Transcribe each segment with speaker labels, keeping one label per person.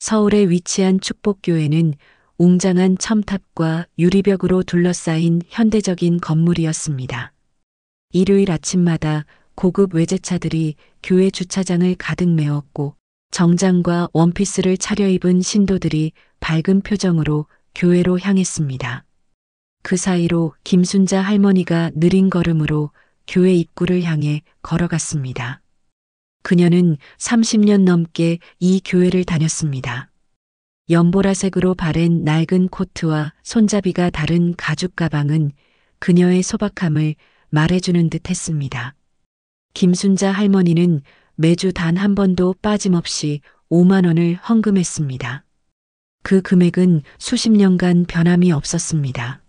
Speaker 1: 서울에 위치한 축복교회는 웅장한 첨탑과 유리벽으로 둘러싸인 현대적인 건물이었습니다. 일요일 아침마다 고급 외제차들이 교회 주차장을 가득 메웠고 정장과 원피스를 차려입은 신도들이 밝은 표정으로 교회로 향했습니다. 그 사이로 김순자 할머니가 느린 걸음으로 교회 입구를 향해 걸어갔습니다. 그녀는 30년 넘게 이 교회를 다녔습니다. 연보라색으로 바랜 낡은 코트와 손잡이가 다른 가죽 가방은 그녀의 소박함을 말해주는 듯 했습니다. 김순자 할머니는 매주 단 한 번도 빠짐없이 5만 원을 헌금했습니다. 그 금액은 수십 년간 변함이 없었습니다.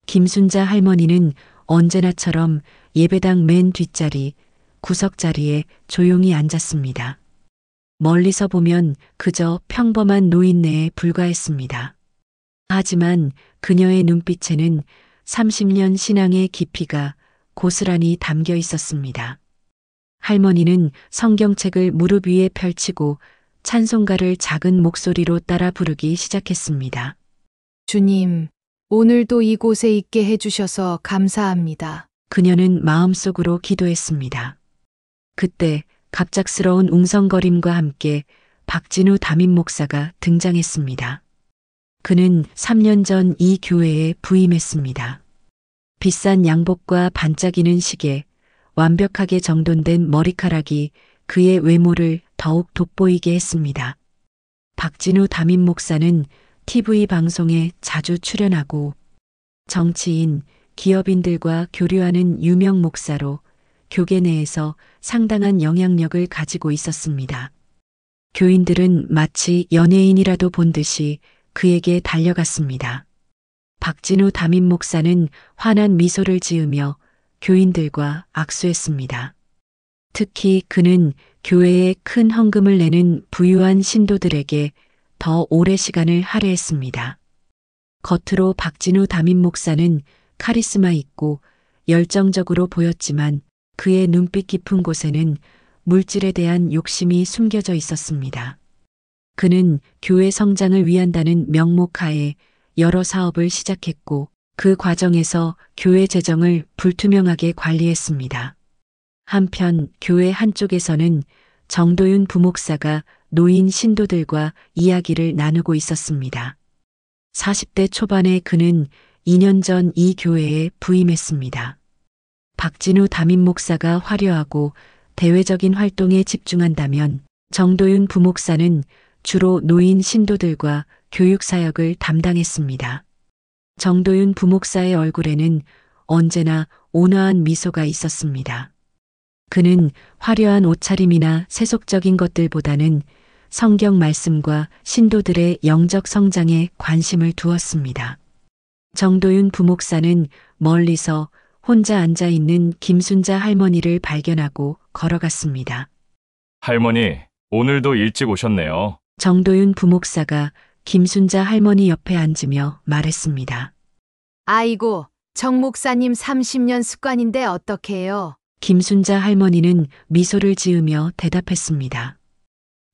Speaker 1: 김순자 할머니는 언제나처럼 예배당 맨 뒷자리, 구석자리에 조용히 앉았습니다. 멀리서 보면 그저 평범한 노인네에 불과했습니다. 하지만 그녀의 눈빛에는 30년 신앙의 깊이가 고스란히 담겨 있었습니다. 할머니는 성경책을 무릎 위에 펼치고 찬송가를 작은 목소리로 따라 부르기 시작했습니다.
Speaker 2: 주님, 오늘도 이곳에 있게 해주셔서 감사합니다.
Speaker 1: 그녀는 마음속으로 기도했습니다. 그때 갑작스러운 웅성거림과 함께 박진우 담임 목사가 등장했습니다. 그는 3년 전 이 교회에 부임했습니다. 비싼 양복과 반짝이는 시계, 완벽하게 정돈된 머리카락이 그의 외모를 더욱 돋보이게 했습니다. 박진우 담임 목사는 TV 방송에 자주 출연하고 정치인, 기업인들과 교류하는 유명 목사로 교계 내에서 상당한 영향력을 가지고 있었습니다. 교인들은 마치 연예인이라도 본 듯이 그에게 달려갔습니다. 박진우 담임 목사는 환한 미소를 지으며 교인들과 악수했습니다. 특히 그는 교회에 큰 헌금을 내는 부유한 신도들에게 더 오래 시간을 할애했습니다. 겉으로 박진우 담임 목사는 카리스마 있고 열정적으로 보였지만 그의 눈빛 깊은 곳에는 물질에 대한 욕심이 숨겨져 있었습니다. 그는 교회 성장을 위한다는 명목하에 여러 사업을 시작했고 그 과정에서 교회 재정을 불투명하게 관리했습니다. 한편 교회 한쪽에서는 정도윤 부목사가 노인 신도들과 이야기를 나누고 있었습니다. 40대 초반에 그는 2년 전 이 교회에 부임했습니다. 박진우 담임 목사가 화려하고 대외적인 활동에 집중한다면 정도윤 부목사는 주로 노인 신도들과 교육 사역을 담당했습니다. 정도윤 부목사의 얼굴에는 언제나 온화한 미소가 있었습니다. 그는 화려한 옷차림이나 세속적인 것들보다는 성경 말씀과 신도들의 영적 성장에 관심을 두었습니다. 정도윤 부목사는 멀리서 혼자 앉아 있는 김순자 할머니를 발견하고 걸어갔습니다.
Speaker 3: 할머니, 오늘도 일찍 오셨네요.
Speaker 1: 정도윤 부목사가 김순자 할머니 옆에 앉으며 말했습니다.
Speaker 2: 아이고, 정 목사님 30년 습관인데 어떡해요?
Speaker 1: 김순자 할머니는 미소를 지으며 대답했습니다.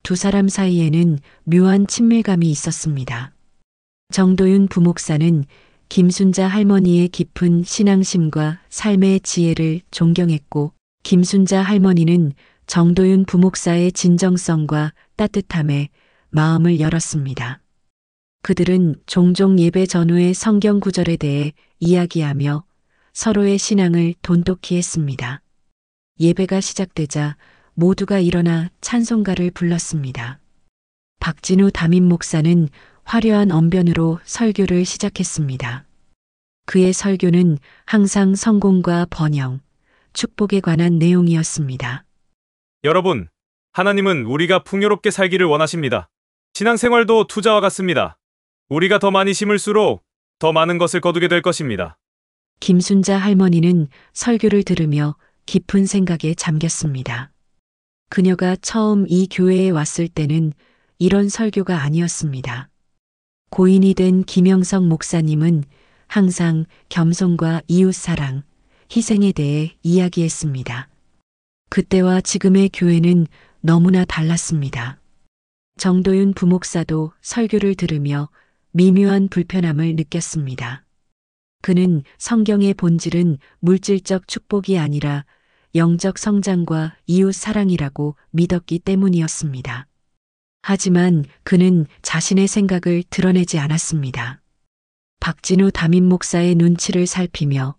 Speaker 1: 두 사람 사이에는 묘한 친밀감이 있었습니다. 정도윤 부목사는 김순자 할머니의 깊은 신앙심과 삶의 지혜를 존경했고 김순자 할머니는 정도윤 부목사의 진정성과 따뜻함에 마음을 열었습니다. 그들은 종종 예배 전후의 성경 구절에 대해 이야기하며 서로의 신앙을 돈독히 했습니다. 예배가 시작되자 모두가 일어나 찬송가를 불렀습니다. 박진우 담임 목사는 화려한 언변으로 설교를 시작했습니다. 그의 설교는 항상 성공과 번영, 축복에 관한 내용이었습니다.
Speaker 4: 여러분, 하나님은 우리가 풍요롭게 살기를 원하십니다. 신앙생활도 투자와 같습니다. 우리가 더 많이 심을수록 더 많은 것을 거두게 될 것입니다.
Speaker 1: 김순자 할머니는 설교를 들으며 깊은 생각에 잠겼습니다. 그녀가 처음 이 교회에 왔을 때는 이런 설교가 아니었습니다. 고인이 된 김영석 목사님은 항상 겸손과 이웃사랑, 희생에 대해 이야기했습니다. 그때와 지금의 교회는 너무나 달랐습니다. 정도윤 부목사도 설교를 들으며 미묘한 불편함을 느꼈습니다. 그는 성경의 본질은 물질적 축복이 아니라 영적 성장과 이웃 사랑이라고 믿었기 때문이었습니다. 하지만 그는 자신의 생각을 드러내지 않았습니다. 박진우 담임 목사의 눈치를 살피며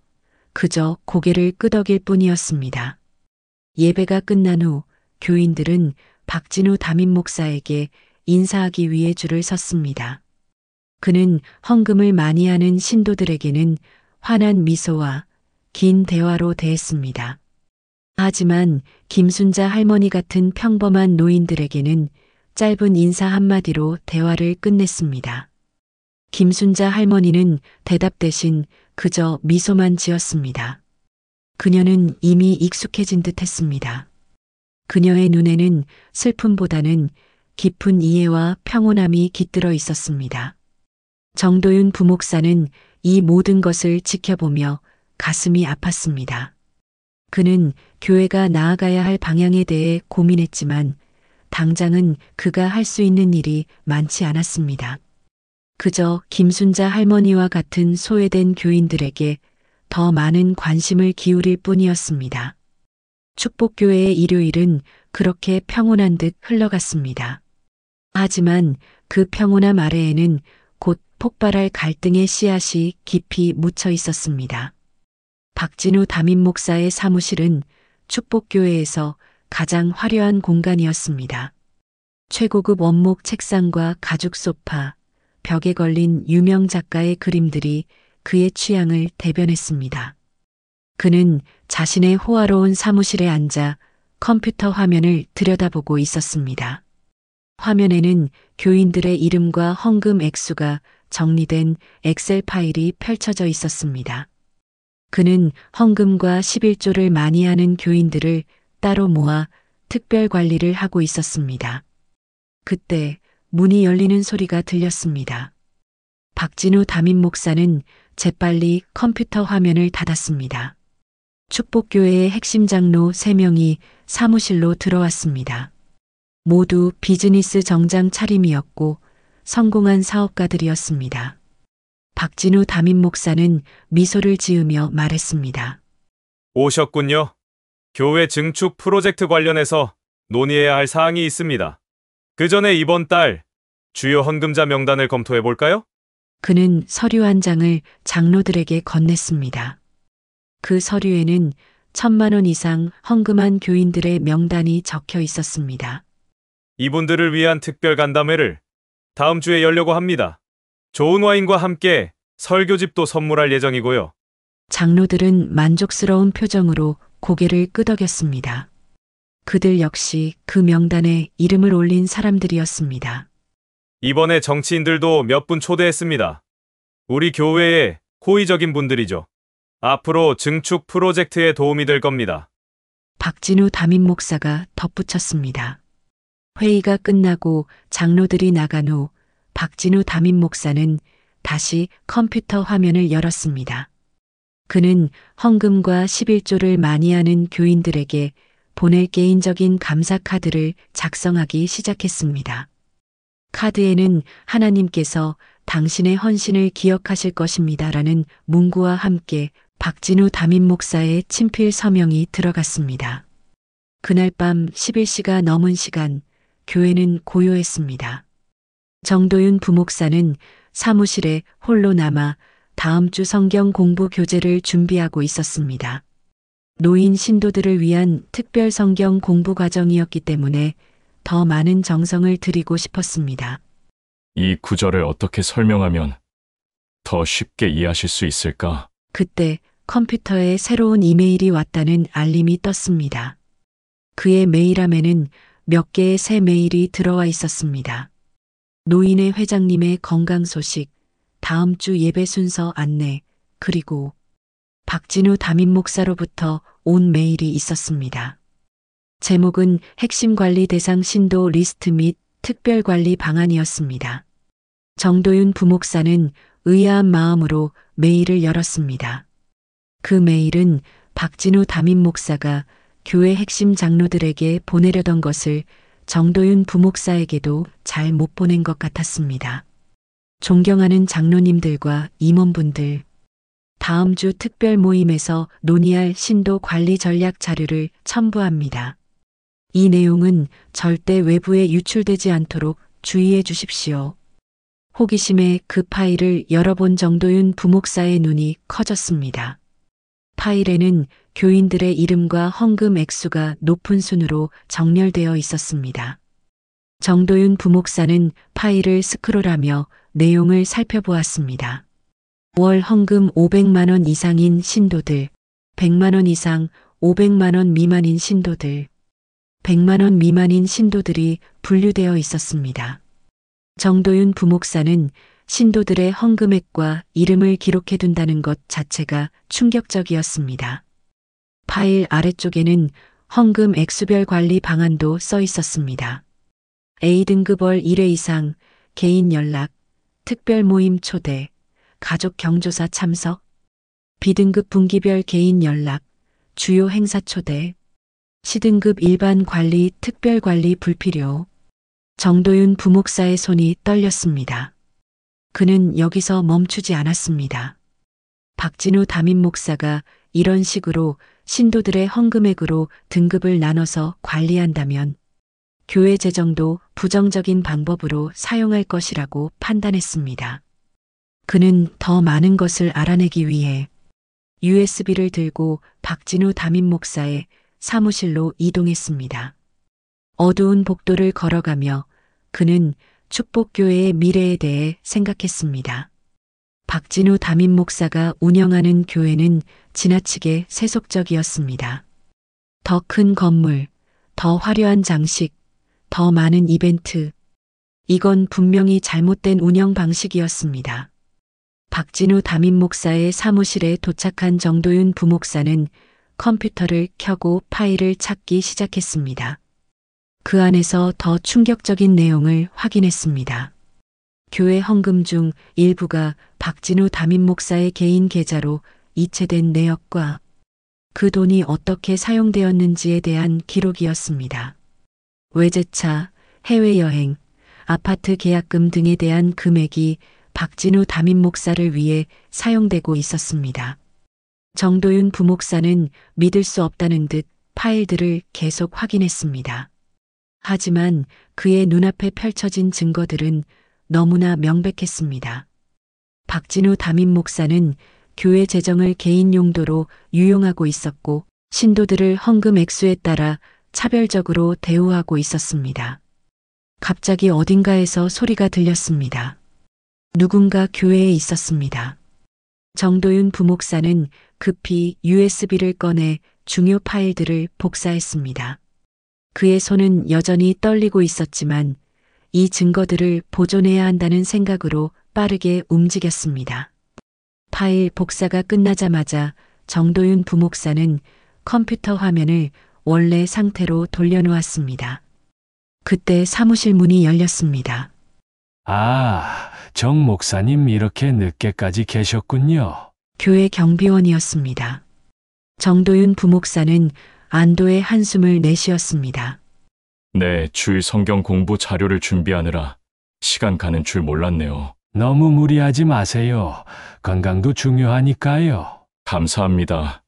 Speaker 1: 그저 고개를 끄덕일 뿐이었습니다. 예배가 끝난 후 교인들은 박진우 담임 목사에게 인사하기 위해 줄을 섰습니다. 그는 헌금을 많이 하는 신도들에게는 환한 미소와 긴 대화로 대했습니다. 하지만 김순자 할머니 같은 평범한 노인들에게는 짧은 인사 한마디로 대화를 끝냈습니다. 김순자 할머니는 대답 대신 그저 미소만 지었습니다. 그녀는 이미 익숙해진 듯 했습니다. 그녀의 눈에는 슬픔보다는 깊은 이해와 평온함이 깃들어 있었습니다. 정도윤 부목사는 이 모든 것을 지켜보며 가슴이 아팠습니다. 그는 교회가 나아가야 할 방향에 대해 고민했지만 당장은 그가 할 수 있는 일이 많지 않았습니다. 그저 김순자 할머니와 같은 소외된 교인들에게 더 많은 관심을 기울일 뿐이었습니다. 축복교회의 일요일은 그렇게 평온한 듯 흘러갔습니다. 하지만 그 평온함 아래에는 곧 폭발할 갈등의 씨앗이 깊이 묻혀 있었습니다. 박진우 담임 목사의 사무실은 축복교회에서 가장 화려한 공간이었습니다. 최고급 원목 책상과 가죽 소파, 벽에 걸린 유명 작가의 그림들이 그의 취향을 대변했습니다. 그는 자신의 호화로운 사무실에 앉아 컴퓨터 화면을 들여다보고 있었습니다. 화면에는 교인들의 이름과 헌금 액수가 정리된 엑셀 파일이 펼쳐져 있었습니다. 그는 헌금과 11조를 많이 하는 교인들을 따로 모아 특별 관리를 하고 있었습니다. 그때 문이 열리는 소리가 들렸습니다. 박진우 담임 목사는 재빨리 컴퓨터 화면을 닫았습니다. 축복교회의 핵심 장로 3명이 사무실로 들어왔습니다. 모두 비즈니스 정장 차림이었고 성공한 사업가들이었습니다. 박진우 담임 목사는 미소를 지으며 말했습니다.
Speaker 4: 오셨군요. 교회 증축 프로젝트 관련해서 논의해야 할 사항이 있습니다. 그 전에 이번 달 주요 헌금자 명단을 검토해 볼까요?
Speaker 1: 그는 서류 한 장을 장로들에게 건넸습니다. 그 서류에는 1,000만 원 이상 헌금한 교인들의 명단이 적혀 있었습니다.
Speaker 4: 이분들을 위한 특별 간담회를 다음 주에 열려고 합니다. 좋은 와인과 함께 설교집도 선물할 예정이고요.
Speaker 1: 장로들은 만족스러운 표정으로 고개를 끄덕였습니다. 그들 역시 그 명단에 이름을 올린 사람들이었습니다.
Speaker 4: 이번에 정치인들도 몇 분 초대했습니다. 우리 교회의 호의적인 분들이죠. 앞으로 증축 프로젝트에 도움이 될 겁니다.
Speaker 1: 박진우 담임 목사가 덧붙였습니다. 회의가 끝나고 장로들이 나간 후 박진우 담임 목사는 다시 컴퓨터 화면을 열었습니다. 그는 헌금과 11조를 많이 하는 교인들에게 보낼 개인적인 감사 카드를 작성하기 시작했습니다. 카드에는 하나님께서 당신의 헌신을 기억하실 것입니다라는 문구와 함께 박진우 담임 목사의 친필 서명이 들어갔습니다. 그날 밤 11시가 넘은 시간, 교회는 고요했습니다. 정도윤 부목사는 사무실에 홀로 남아 다음 주 성경 공부 교재를 준비하고 있었습니다. 노인 신도들을 위한 특별 성경 공부 과정이었기 때문에 더 많은 정성을 들이고 싶었습니다.
Speaker 3: 이 구절을 어떻게 설명하면 더 쉽게 이해하실 수 있을까?
Speaker 1: 그때 컴퓨터에 새로운 이메일이 왔다는 알림이 떴습니다. 그의 메일함에는 몇 개의 새 메일이 들어와 있었습니다. 노인의 회장님의 건강 소식, 다음 주 예배 순서 안내, 그리고 박진우 담임 목사로부터 온 메일이 있었습니다. 제목은 핵심 관리 대상 신도 리스트 및 특별 관리 방안이었습니다. 정도윤 부목사는 의아한 마음으로 메일을 열었습니다. 그 메일은 박진우 담임 목사가 교회 핵심 장로들에게 보내려던 것을 정도윤 부목사에게도 잘 못 보낸 것 같았습니다. 존경하는 장로님들과 임원분들, 다음 주 특별 모임에서 논의할 신도 관리 전략 자료를 첨부합니다. 이 내용은 절대 외부에 유출되지 않도록 주의해 주십시오. 호기심에 그 파일을 열어본 정도윤 부목사의 눈이 커졌습니다. 파일에는 교인들의 이름과 헌금 액수가 높은 순으로 정렬되어 있었습니다. 정도윤 부목사는 파일을 스크롤하며 내용을 살펴보았습니다. 월 헌금 500만 원 이상인 신도들, 100만 원 이상 500만 원 미만인 신도들, 100만 원 미만인 신도들이 분류되어 있었습니다. 정도윤 부목사는 신도들의 헌금액과 이름을 기록해 둔다는 것 자체가 충격적이었습니다. 파일 아래쪽에는 헌금 액수별 관리 방안도 써 있었습니다. A등급 월 1회 이상, 개인 연락, 특별 모임 초대, 가족 경조사 참석, B등급 분기별 개인 연락, 주요 행사 초대, C등급 일반 관리, 특별 관리 불필요. 정도윤 부목사의 손이 떨렸습니다. 그는 여기서 멈추지 않았습니다. 박진우 담임 목사가 이런 식으로 신도들의 헌금액으로 등급을 나눠서 관리한다면 교회 재정도 부정적인 방법으로 사용할 것이라고 판단했습니다. 그는 더 많은 것을 알아내기 위해 USB를 들고 박진우 담임 목사의 사무실로 이동했습니다. 어두운 복도를 걸어가며 그는 축복교회의 미래에 대해 생각했습니다. 박진우 담임 목사가 운영하는 교회는 지나치게 세속적이었습니다. 더 큰 건물, 더 화려한 장식, 더 많은 이벤트. 이건 분명히 잘못된 운영 방식이었습니다. 박진우 담임 목사의 사무실에 도착한 정도윤 부목사는 컴퓨터를 켜고 파일을 찾기 시작했습니다. 그 안에서 더 충격적인 내용을 확인했습니다. 교회 헌금 중 일부가 박진우 담임 목사의 개인 계좌로 이체된 내역과 그 돈이 어떻게 사용되었는지에 대한 기록이었습니다. 외제차, 해외여행, 아파트 계약금 등에 대한 금액이 박진우 담임 목사를 위해 사용되고 있었습니다. 정도윤 부목사는 믿을 수 없다는 듯 파일들을 계속 확인했습니다. 하지만 그의 눈앞에 펼쳐진 증거들은 너무나 명백했습니다. 박진우 담임 목사는 교회 재정을 개인 용도로 유용하고 있었고 신도들을 헌금 액수에 따라 차별적으로 대우하고 있었습니다. 갑자기 어딘가에서 소리가 들렸습니다. 누군가 교회에 있었습니다. 정도윤 부목사는 급히 USB를 꺼내 중요 파일들을 복사했습니다. 그의 손은 여전히 떨리고 있었지만 이 증거들을 보존해야 한다는 생각으로 빠르게 움직였습니다. 파일 복사가 끝나자마자 정도윤 부목사는 컴퓨터 화면을 원래 상태로 돌려놓았습니다. 그때 사무실 문이 열렸습니다.
Speaker 5: 아, 정 목사님 이렇게 늦게까지 계셨군요.
Speaker 1: 교회 경비원이었습니다. 정도윤 부목사는 안도의 한숨을 내쉬었습니다.
Speaker 3: 네, 주일 성경 공부 자료를 준비하느라 시간 가는 줄 몰랐네요.
Speaker 5: 너무 무리하지 마세요. 건강도 중요하니까요.
Speaker 3: 감사합니다.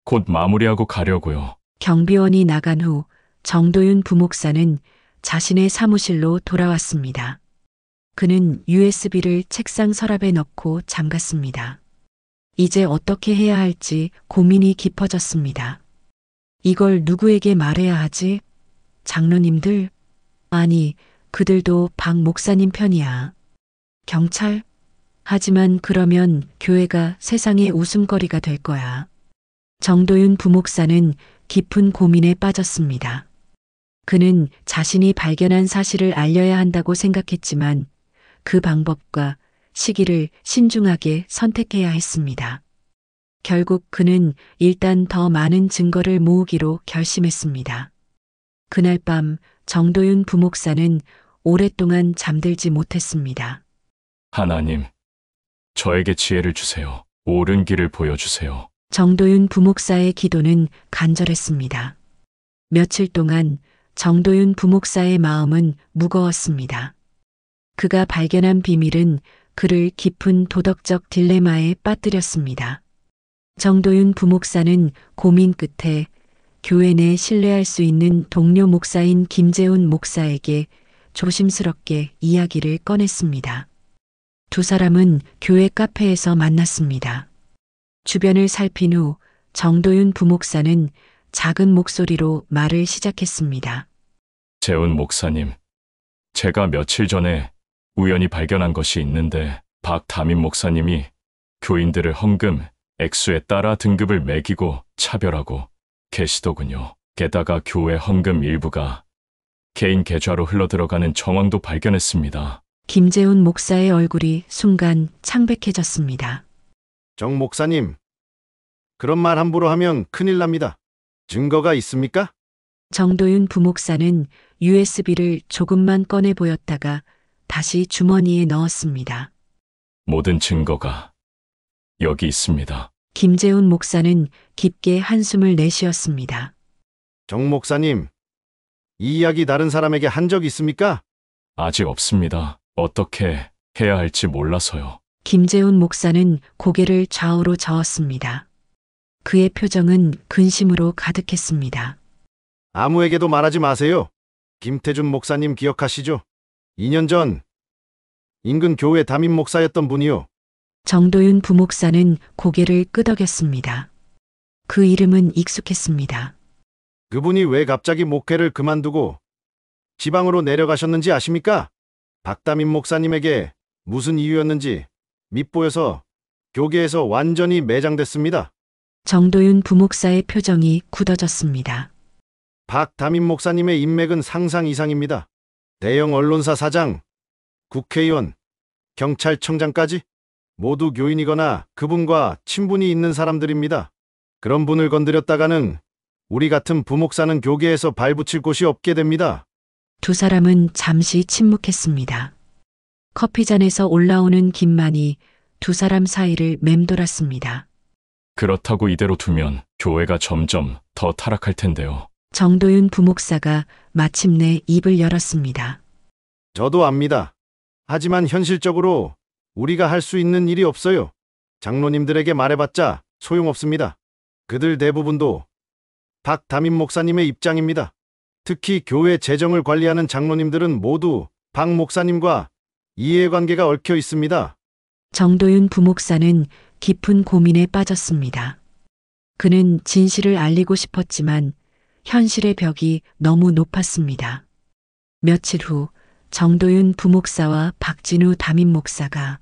Speaker 3: 곧 마무리하고 가려고요.
Speaker 1: 경비원이 나간 후 정도윤 부목사는 자신의 사무실로 돌아왔습니다. 그는 USB를 책상 서랍에 넣고 잠갔습니다. 이제 어떻게 해야 할지 고민이 깊어졌습니다. 이걸 누구에게 말해야 하지? 장로님들? 아니, 그들도 박 목사님 편이야. 경찰? 하지만 그러면 교회가 세상의 웃음거리가 될 거야. 정도윤 부목사는 깊은 고민에 빠졌습니다. 그는 자신이 발견한 사실을 알려야 한다고 생각했지만 그 방법과 시기를 신중하게 선택해야 했습니다. 결국 그는 일단 더 많은 증거를 모으기로 결심했습니다. 그날 밤 정도윤 부목사는 오랫동안 잠들지 못했습니다.
Speaker 3: 하나님, 저에게 지혜를 주세요. 옳은 길을 보여주세요.
Speaker 1: 정도윤 부목사의 기도는 간절했습니다. 며칠 동안 정도윤 부목사의 마음은 무거웠습니다. 그가 발견한 비밀은 그를 깊은 도덕적 딜레마에 빠뜨렸습니다. 정도윤 부목사는 고민 끝에 교회 내 신뢰할 수 있는 동료 목사인 김재훈 목사에게 조심스럽게 이야기를 꺼냈습니다. 두 사람은 교회 카페에서 만났습니다. 주변을 살핀 후 정도윤 부목사는 작은 목소리로 말을 시작했습니다.
Speaker 3: 재훈 목사님, 제가 며칠 전에 우연히 발견한 것이 있는데 박담임 목사님이 교인들을 헌금 액수에 따라 등급을 매기고 차별하고 계시더군요. 게다가 교회 헌금 일부가 개인 계좌로 흘러들어가는 정황도 발견했습니다.
Speaker 1: 김재훈 목사의 얼굴이 순간 창백해졌습니다.
Speaker 6: 정 목사님, 그런 말 함부로 하면 큰일 납니다. 증거가 있습니까?
Speaker 1: 정도윤 부목사는 USB를 조금만 꺼내 보였다가 다시 주머니에 넣었습니다.
Speaker 3: 모든 증거가 여기 있습니다.
Speaker 1: 김재훈 목사는 깊게 한숨을 내쉬었습니다.
Speaker 6: 정 목사님, 이 이야기 다른 사람에게 한 적 있습니까?
Speaker 3: 아직 없습니다. 어떻게 해야 할지 몰라서요.
Speaker 1: 김재훈 목사는 고개를 좌우로 저었습니다. 그의 표정은 근심으로 가득했습니다.
Speaker 6: 아무에게도 말하지 마세요. 김태준 목사님 기억하시죠? 2년 전 인근 교회 담임 목사였던 분이요.
Speaker 1: 정도윤 부목사는 고개를 끄덕였습니다. 그 이름은 익숙했습니다.
Speaker 6: 그분이 왜 갑자기 목회를 그만두고 지방으로 내려가셨는지 아십니까? 박담임 목사님에게 무슨 이유였는지 밉보여서 교계에서 완전히 매장됐습니다.
Speaker 1: 정도윤 부목사의 표정이 굳어졌습니다.
Speaker 6: 박담임 목사님의 인맥은 상상 이상입니다. 대형 언론사 사장, 국회의원, 경찰청장까지 모두 교인이거나 그분과 친분이 있는 사람들입니다. 그런 분을 건드렸다가는 우리 같은 부목사는 교계에서 발붙일 곳이 없게 됩니다.
Speaker 1: 두 사람은 잠시 침묵했습니다. 커피잔에서 올라오는 김만이 두 사람 사이를 맴돌았습니다.
Speaker 3: 그렇다고 이대로 두면 교회가 점점 더 타락할 텐데요.
Speaker 1: 정도윤 부목사가 마침내 입을 열었습니다.
Speaker 6: 저도 압니다. 하지만 현실적으로 우리가 할 수 있는 일이 없어요. 장로님들에게 말해봤자 소용없습니다. 그들 대부분도 박 담임 목사님의 입장입니다. 특히 교회 재정을 관리하는 장로님들은 모두 박 목사님과 이해관계가 얽혀 있습니다.
Speaker 1: 정도윤 부목사는 깊은 고민에 빠졌습니다. 그는 진실을 알리고 싶었지만 현실의 벽이 너무 높았습니다. 며칠 후 정도윤 부목사와 박진우 담임 목사가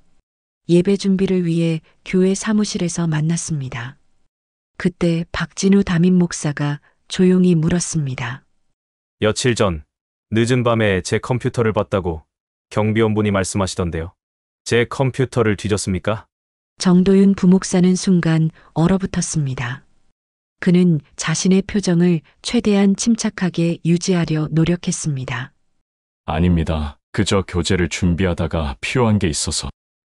Speaker 1: 예배 준비를 위해 교회 사무실에서 만났습니다. 그때 박진우 담임 목사가 조용히 물었습니다.
Speaker 4: 며칠 전 늦은 밤에 제 컴퓨터를 봤다고 경비원분이 말씀하시던데요. 제 컴퓨터를 뒤졌습니까?
Speaker 1: 정도윤 부목사는 순간 얼어붙었습니다. 그는 자신의 표정을 최대한 침착하게 유지하려 노력했습니다.
Speaker 3: 아닙니다. 그저 교재를 준비하다가 필요한 게 있어서.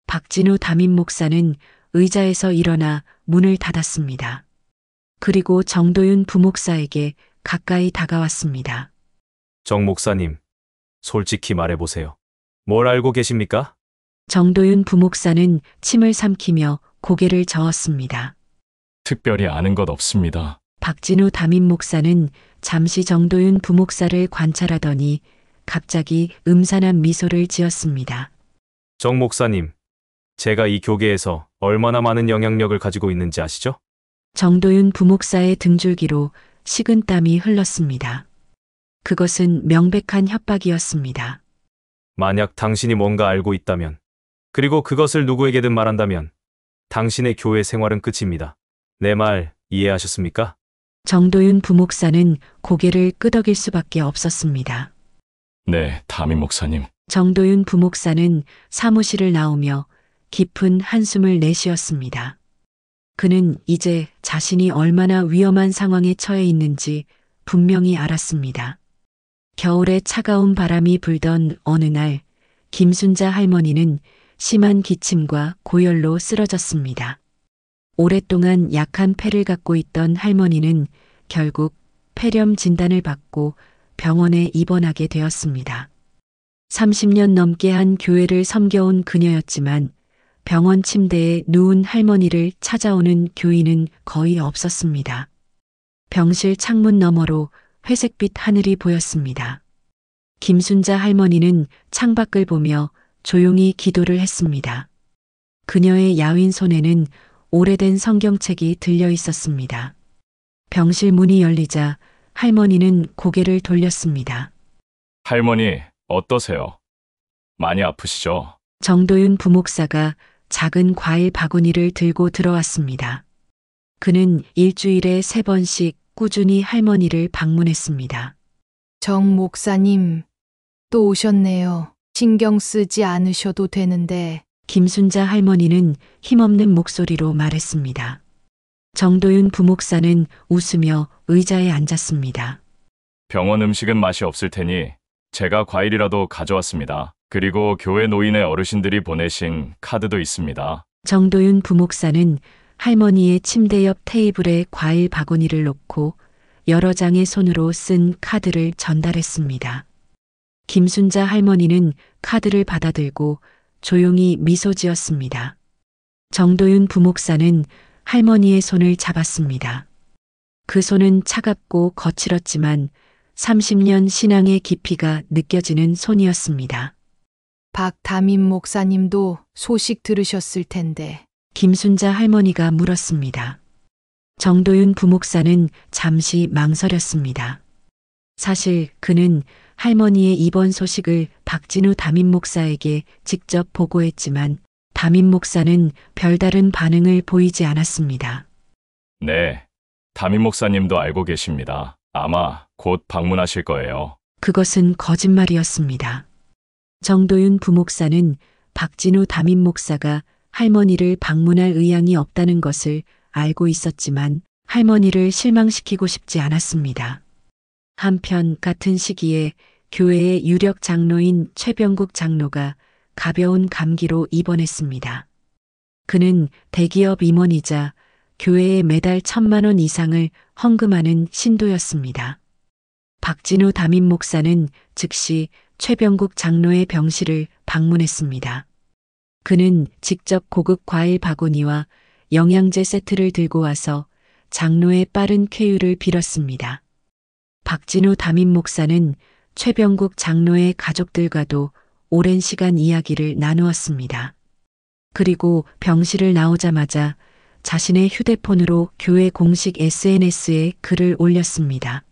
Speaker 1: 박진우 담임 목사는 의자에서 일어나 문을 닫았습니다. 그리고 정도윤 부목사에게 가까이 다가왔습니다.
Speaker 4: 정 목사님, 솔직히 말해보세요. 뭘 알고 계십니까?
Speaker 1: 정도윤 부목사는 침을 삼키며 고개를 저었습니다.
Speaker 3: 특별히 아는 것 없습니다.
Speaker 1: 박진우 담임 목사는 잠시 정도윤 부목사를 관찰하더니 갑자기 음산한 미소를 지었습니다.
Speaker 4: 정 목사님, 제가 이 교계에서 얼마나 많은 영향력을 가지고 있는지 아시죠?
Speaker 1: 정도윤 부목사의 등줄기로 식은땀이 흘렀습니다. 그것은 명백한 협박이었습니다.
Speaker 4: 만약 당신이 뭔가 알고 있다면, 그리고 그것을 누구에게든 말한다면 당신의 교회 생활은 끝입니다. 내 말 이해하셨습니까?
Speaker 1: 정도윤 부목사는 고개를 끄덕일 수밖에 없었습니다.
Speaker 3: 네, 담임 목사님.
Speaker 1: 정도윤 부목사는 사무실을 나오며 깊은 한숨을 내쉬었습니다. 그는 이제 자신이 얼마나 위험한 상황에 처해 있는지 분명히 알았습니다. 겨울에 차가운 바람이 불던 어느 날, 김순자 할머니는 심한 기침과 고열로 쓰러졌습니다. 오랫동안 약한 폐를 갖고 있던 할머니는 결국 폐렴 진단을 받고 병원에 입원하게 되었습니다. 30년 넘게 한 교회를 섬겨온 그녀였지만 병원 침대에 누운 할머니를 찾아오는 교인은 거의 없었습니다. 병실 창문 너머로 회색빛 하늘이 보였습니다. 김순자 할머니는 창밖을 보며 조용히 기도를 했습니다. 그녀의 야윈 손에는 오래된 성경책이 들려 있었습니다. 병실 문이 열리자 할머니는 고개를 돌렸습니다.
Speaker 3: 할머니, 어떠세요? 많이 아프시죠?
Speaker 1: 정도윤 부목사가 작은 과일 바구니를 들고 들어왔습니다. 그는 일주일에 3번씩 꾸준히 할머니를 방문했습니다.
Speaker 2: 정 목사님, 또 오셨네요. 신경 쓰지 않으셔도 되는데.
Speaker 1: 김순자 할머니는 힘없는 목소리로 말했습니다. 정도윤 부목사는 웃으며 의자에 앉았습니다.
Speaker 3: 병원 음식은 맛이 없을 테니 제가 과일이라도 가져왔습니다. 그리고 교회 노인의 어르신들이 보내신 카드도 있습니다.
Speaker 1: 정도윤 부목사는 할머니의 침대 옆 테이블에 과일 바구니를 놓고 여러 장의 손으로 쓴 카드를 전달했습니다. 김순자 할머니는 카드를 받아들고 조용히 미소 지었습니다. 정도윤 부목사는 할머니의 손을 잡았습니다. 그 손은 차갑고 거칠었지만 30년 신앙의 깊이가 느껴지는 손이었습니다.
Speaker 2: 박담임 목사님도 소식 들으셨을 텐데.
Speaker 1: 김순자 할머니가 물었습니다. 정도윤 부목사는 잠시 망설였습니다. 사실 그는 할머니의 입원 소식을 박진우 담임 목사에게 직접 보고했지만 담임 목사는 별다른 반응을 보이지 않았습니다.
Speaker 3: 네, 담임 목사님도 알고 계십니다. 아마 곧 방문하실 거예요.
Speaker 1: 그것은 거짓말이었습니다. 정도윤 부목사는 박진우 담임 목사가 할머니를 방문할 의향이 없다는 것을 알고 있었지만 할머니를 실망시키고 싶지 않았습니다. 한편 같은 시기에 교회의 유력 장로인 최병국 장로가 가벼운 감기로 입원했습니다. 그는 대기업 임원이자 교회에 매달 1,000만 원 이상을 헌금하는 신도였습니다. 박진우 담임 목사는 즉시 최병국 장로의 병실을 방문했습니다. 그는 직접 고급 과일 바구니와 영양제 세트를 들고 와서 장로의 빠른 쾌유를 빌었습니다. 박진우 담임 목사는 최병국 장로의 가족들과도 오랜 시간 이야기를 나누었습니다. 그리고 병실을 나오자마자 자신의 휴대폰으로 교회 공식 SNS에 글을 올렸습니다.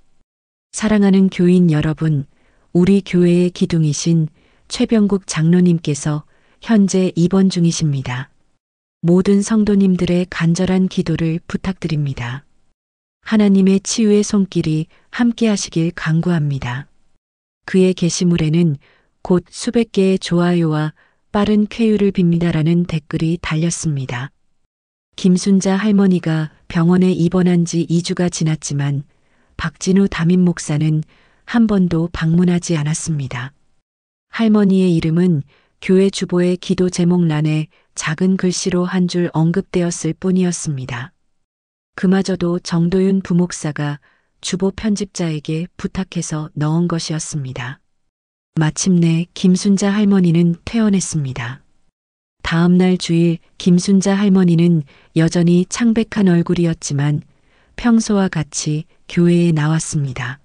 Speaker 1: 사랑하는 교인 여러분, 우리 교회의 기둥이신 최병국 장로님께서 현재 입원 중이십니다. 모든 성도님들의 간절한 기도를 부탁드립니다. 하나님의 치유의 손길이 함께 하시길 간구합니다. 그의 게시물에는 곧 수백 개의 좋아요와 빠른 쾌유를 빕니다라는 댓글이 달렸습니다. 김순자 할머니가 병원에 입원한 지 2주가 지났지만 박진우 담임 목사는 한 번도 방문하지 않았습니다. 할머니의 이름은 교회 주보의 기도 제목란에 작은 글씨로 한 줄 언급되었을 뿐이었습니다. 그마저도 정도윤 부목사가 주보 편집자에게 부탁해서 넣은 것이었습니다. 마침내 김순자 할머니는 퇴원했습니다. 다음 날 주일 김순자 할머니는 여전히 창백한 얼굴이었지만 평소와 같이 교회에 나왔습니다.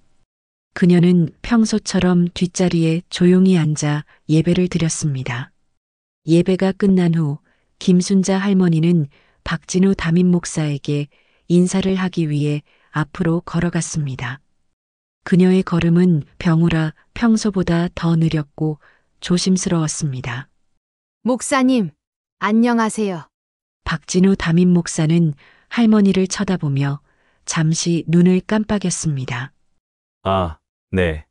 Speaker 1: 그녀는 평소처럼 뒷자리에 조용히 앉아 예배를 드렸습니다. 예배가 끝난 후 김순자 할머니는 박진우 담임 목사에게 인사를 하기 위해 앞으로 걸어갔습니다. 그녀의 걸음은 병우라 평소보다 더 느렸고 조심스러웠습니다.
Speaker 2: 목사님, 안녕하세요.
Speaker 1: 박진우 담임 목사는 할머니를 쳐다보며 잠시 눈을 깜빡였습니다.
Speaker 4: 아, 네.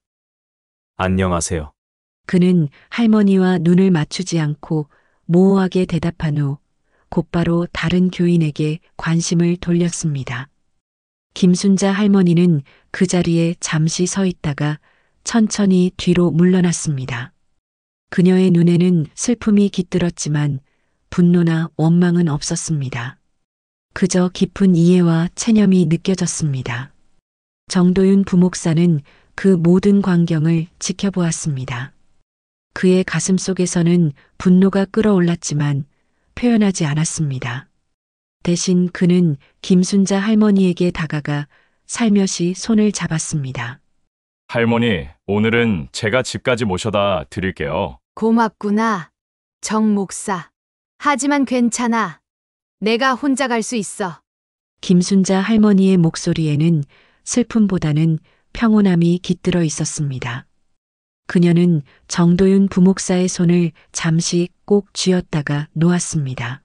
Speaker 4: 안녕하세요.
Speaker 1: 그는 할머니와 눈을 맞추지 않고 모호하게 대답한 후 곧바로 다른 교인에게 관심을 돌렸습니다. 김순자 할머니는 그 자리에 잠시 서 있다가 천천히 뒤로 물러났습니다. 그녀의 눈에는 슬픔이 깃들었지만 분노나 원망은 없었습니다. 그저 깊은 이해와 체념이 느껴졌습니다. 정도윤 부목사는 그 모든 광경을 지켜보았습니다. 그의 가슴 속에서는 분노가 끓어올랐지만 표현하지 않았습니다. 대신 그는 김순자 할머니에게 다가가 살며시 손을 잡았습니다.
Speaker 3: 할머니, 오늘은 제가 집까지 모셔다 드릴게요.
Speaker 2: 고맙구나, 정 목사. 하지만 괜찮아. 내가 혼자 갈 수 있어.
Speaker 1: 김순자 할머니의 목소리에는 슬픔보다는 평온함이 깃들어 있었습니다. 그녀는 정도윤 부목사의 손을 잠시 꼭 쥐었다가 놓았습니다.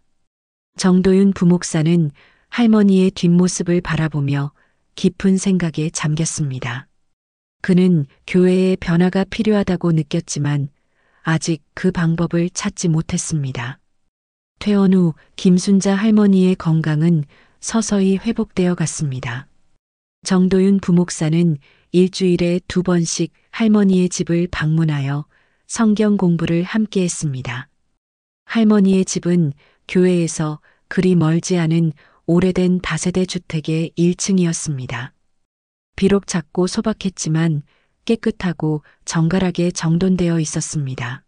Speaker 1: 정도윤 부목사는 할머니의 뒷모습을 바라보며 깊은 생각에 잠겼습니다. 그는 교회에 변화가 필요하다고 느꼈지만 아직 그 방법을 찾지 못했습니다. 퇴원 후 김순자 할머니의 건강은 서서히 회복되어 갔습니다. 정도윤 부목사는 일주일에 2번씩 할머니의 집을 방문하여 성경 공부를 함께 했습니다. 할머니의 집은 교회에서 그리 멀지 않은 오래된 다세대 주택의 1층이었습니다. 비록 작고 소박했지만 깨끗하고 정갈하게 정돈되어 있었습니다.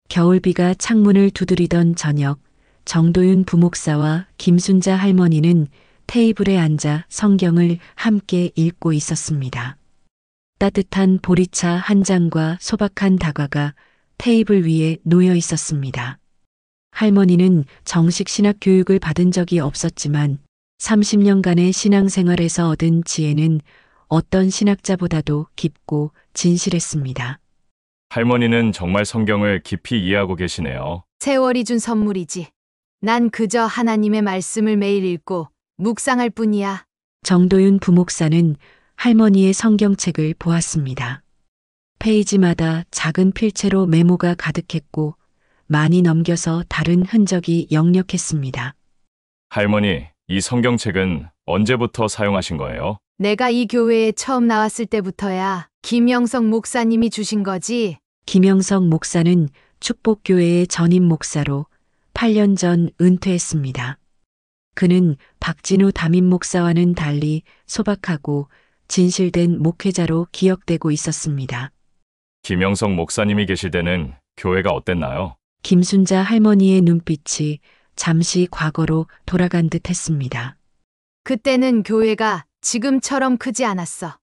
Speaker 1: 겨울비가 창문을 두드리던 저녁, 정도윤 부목사와 김순자 할머니는 테이블에 앉아 성경을 함께 읽고 있었습니다. 따뜻한 보리차 한 잔과 소박한 다과가 테이블 위에 놓여 있었습니다. 할머니는 정식 신학 교육을 받은 적이 없었지만 30년간의 신앙생활에서 얻은 지혜는 어떤 신학자보다도 깊고 진실했습니다.
Speaker 3: 할머니는 정말 성경을 깊이 이해하고 계시네요.
Speaker 2: 세월이 준 선물이지. 난 그저 하나님의 말씀을 매일 읽고 묵상할 뿐이야.
Speaker 1: 정도윤 부목사는 할머니의 성경책을 보았습니다. 페이지마다 작은 필체로 메모가 가득했고 많이 넘겨서 다른 흔적이 역력했습니다.
Speaker 3: 할머니, 이 성경책은 언제부터 사용하신 거예요?
Speaker 2: 내가 이 교회에 처음 나왔을 때부터야. 김영석 목사님이 주신 거지.
Speaker 1: 김영석 목사는 축복교회의 전임 목사로 8년 전 은퇴했습니다. 그는 박진우 담임 목사와는 달리 소박하고 진실된 목회자로 기억되고 있었습니다.
Speaker 3: 김영석 목사님이 계실 때는 교회가 어땠나요?
Speaker 1: 김순자 할머니의 눈빛이 잠시 과거로 돌아간 듯 했습니다.
Speaker 2: 그때는 교회가 지금처럼 크지 않았어.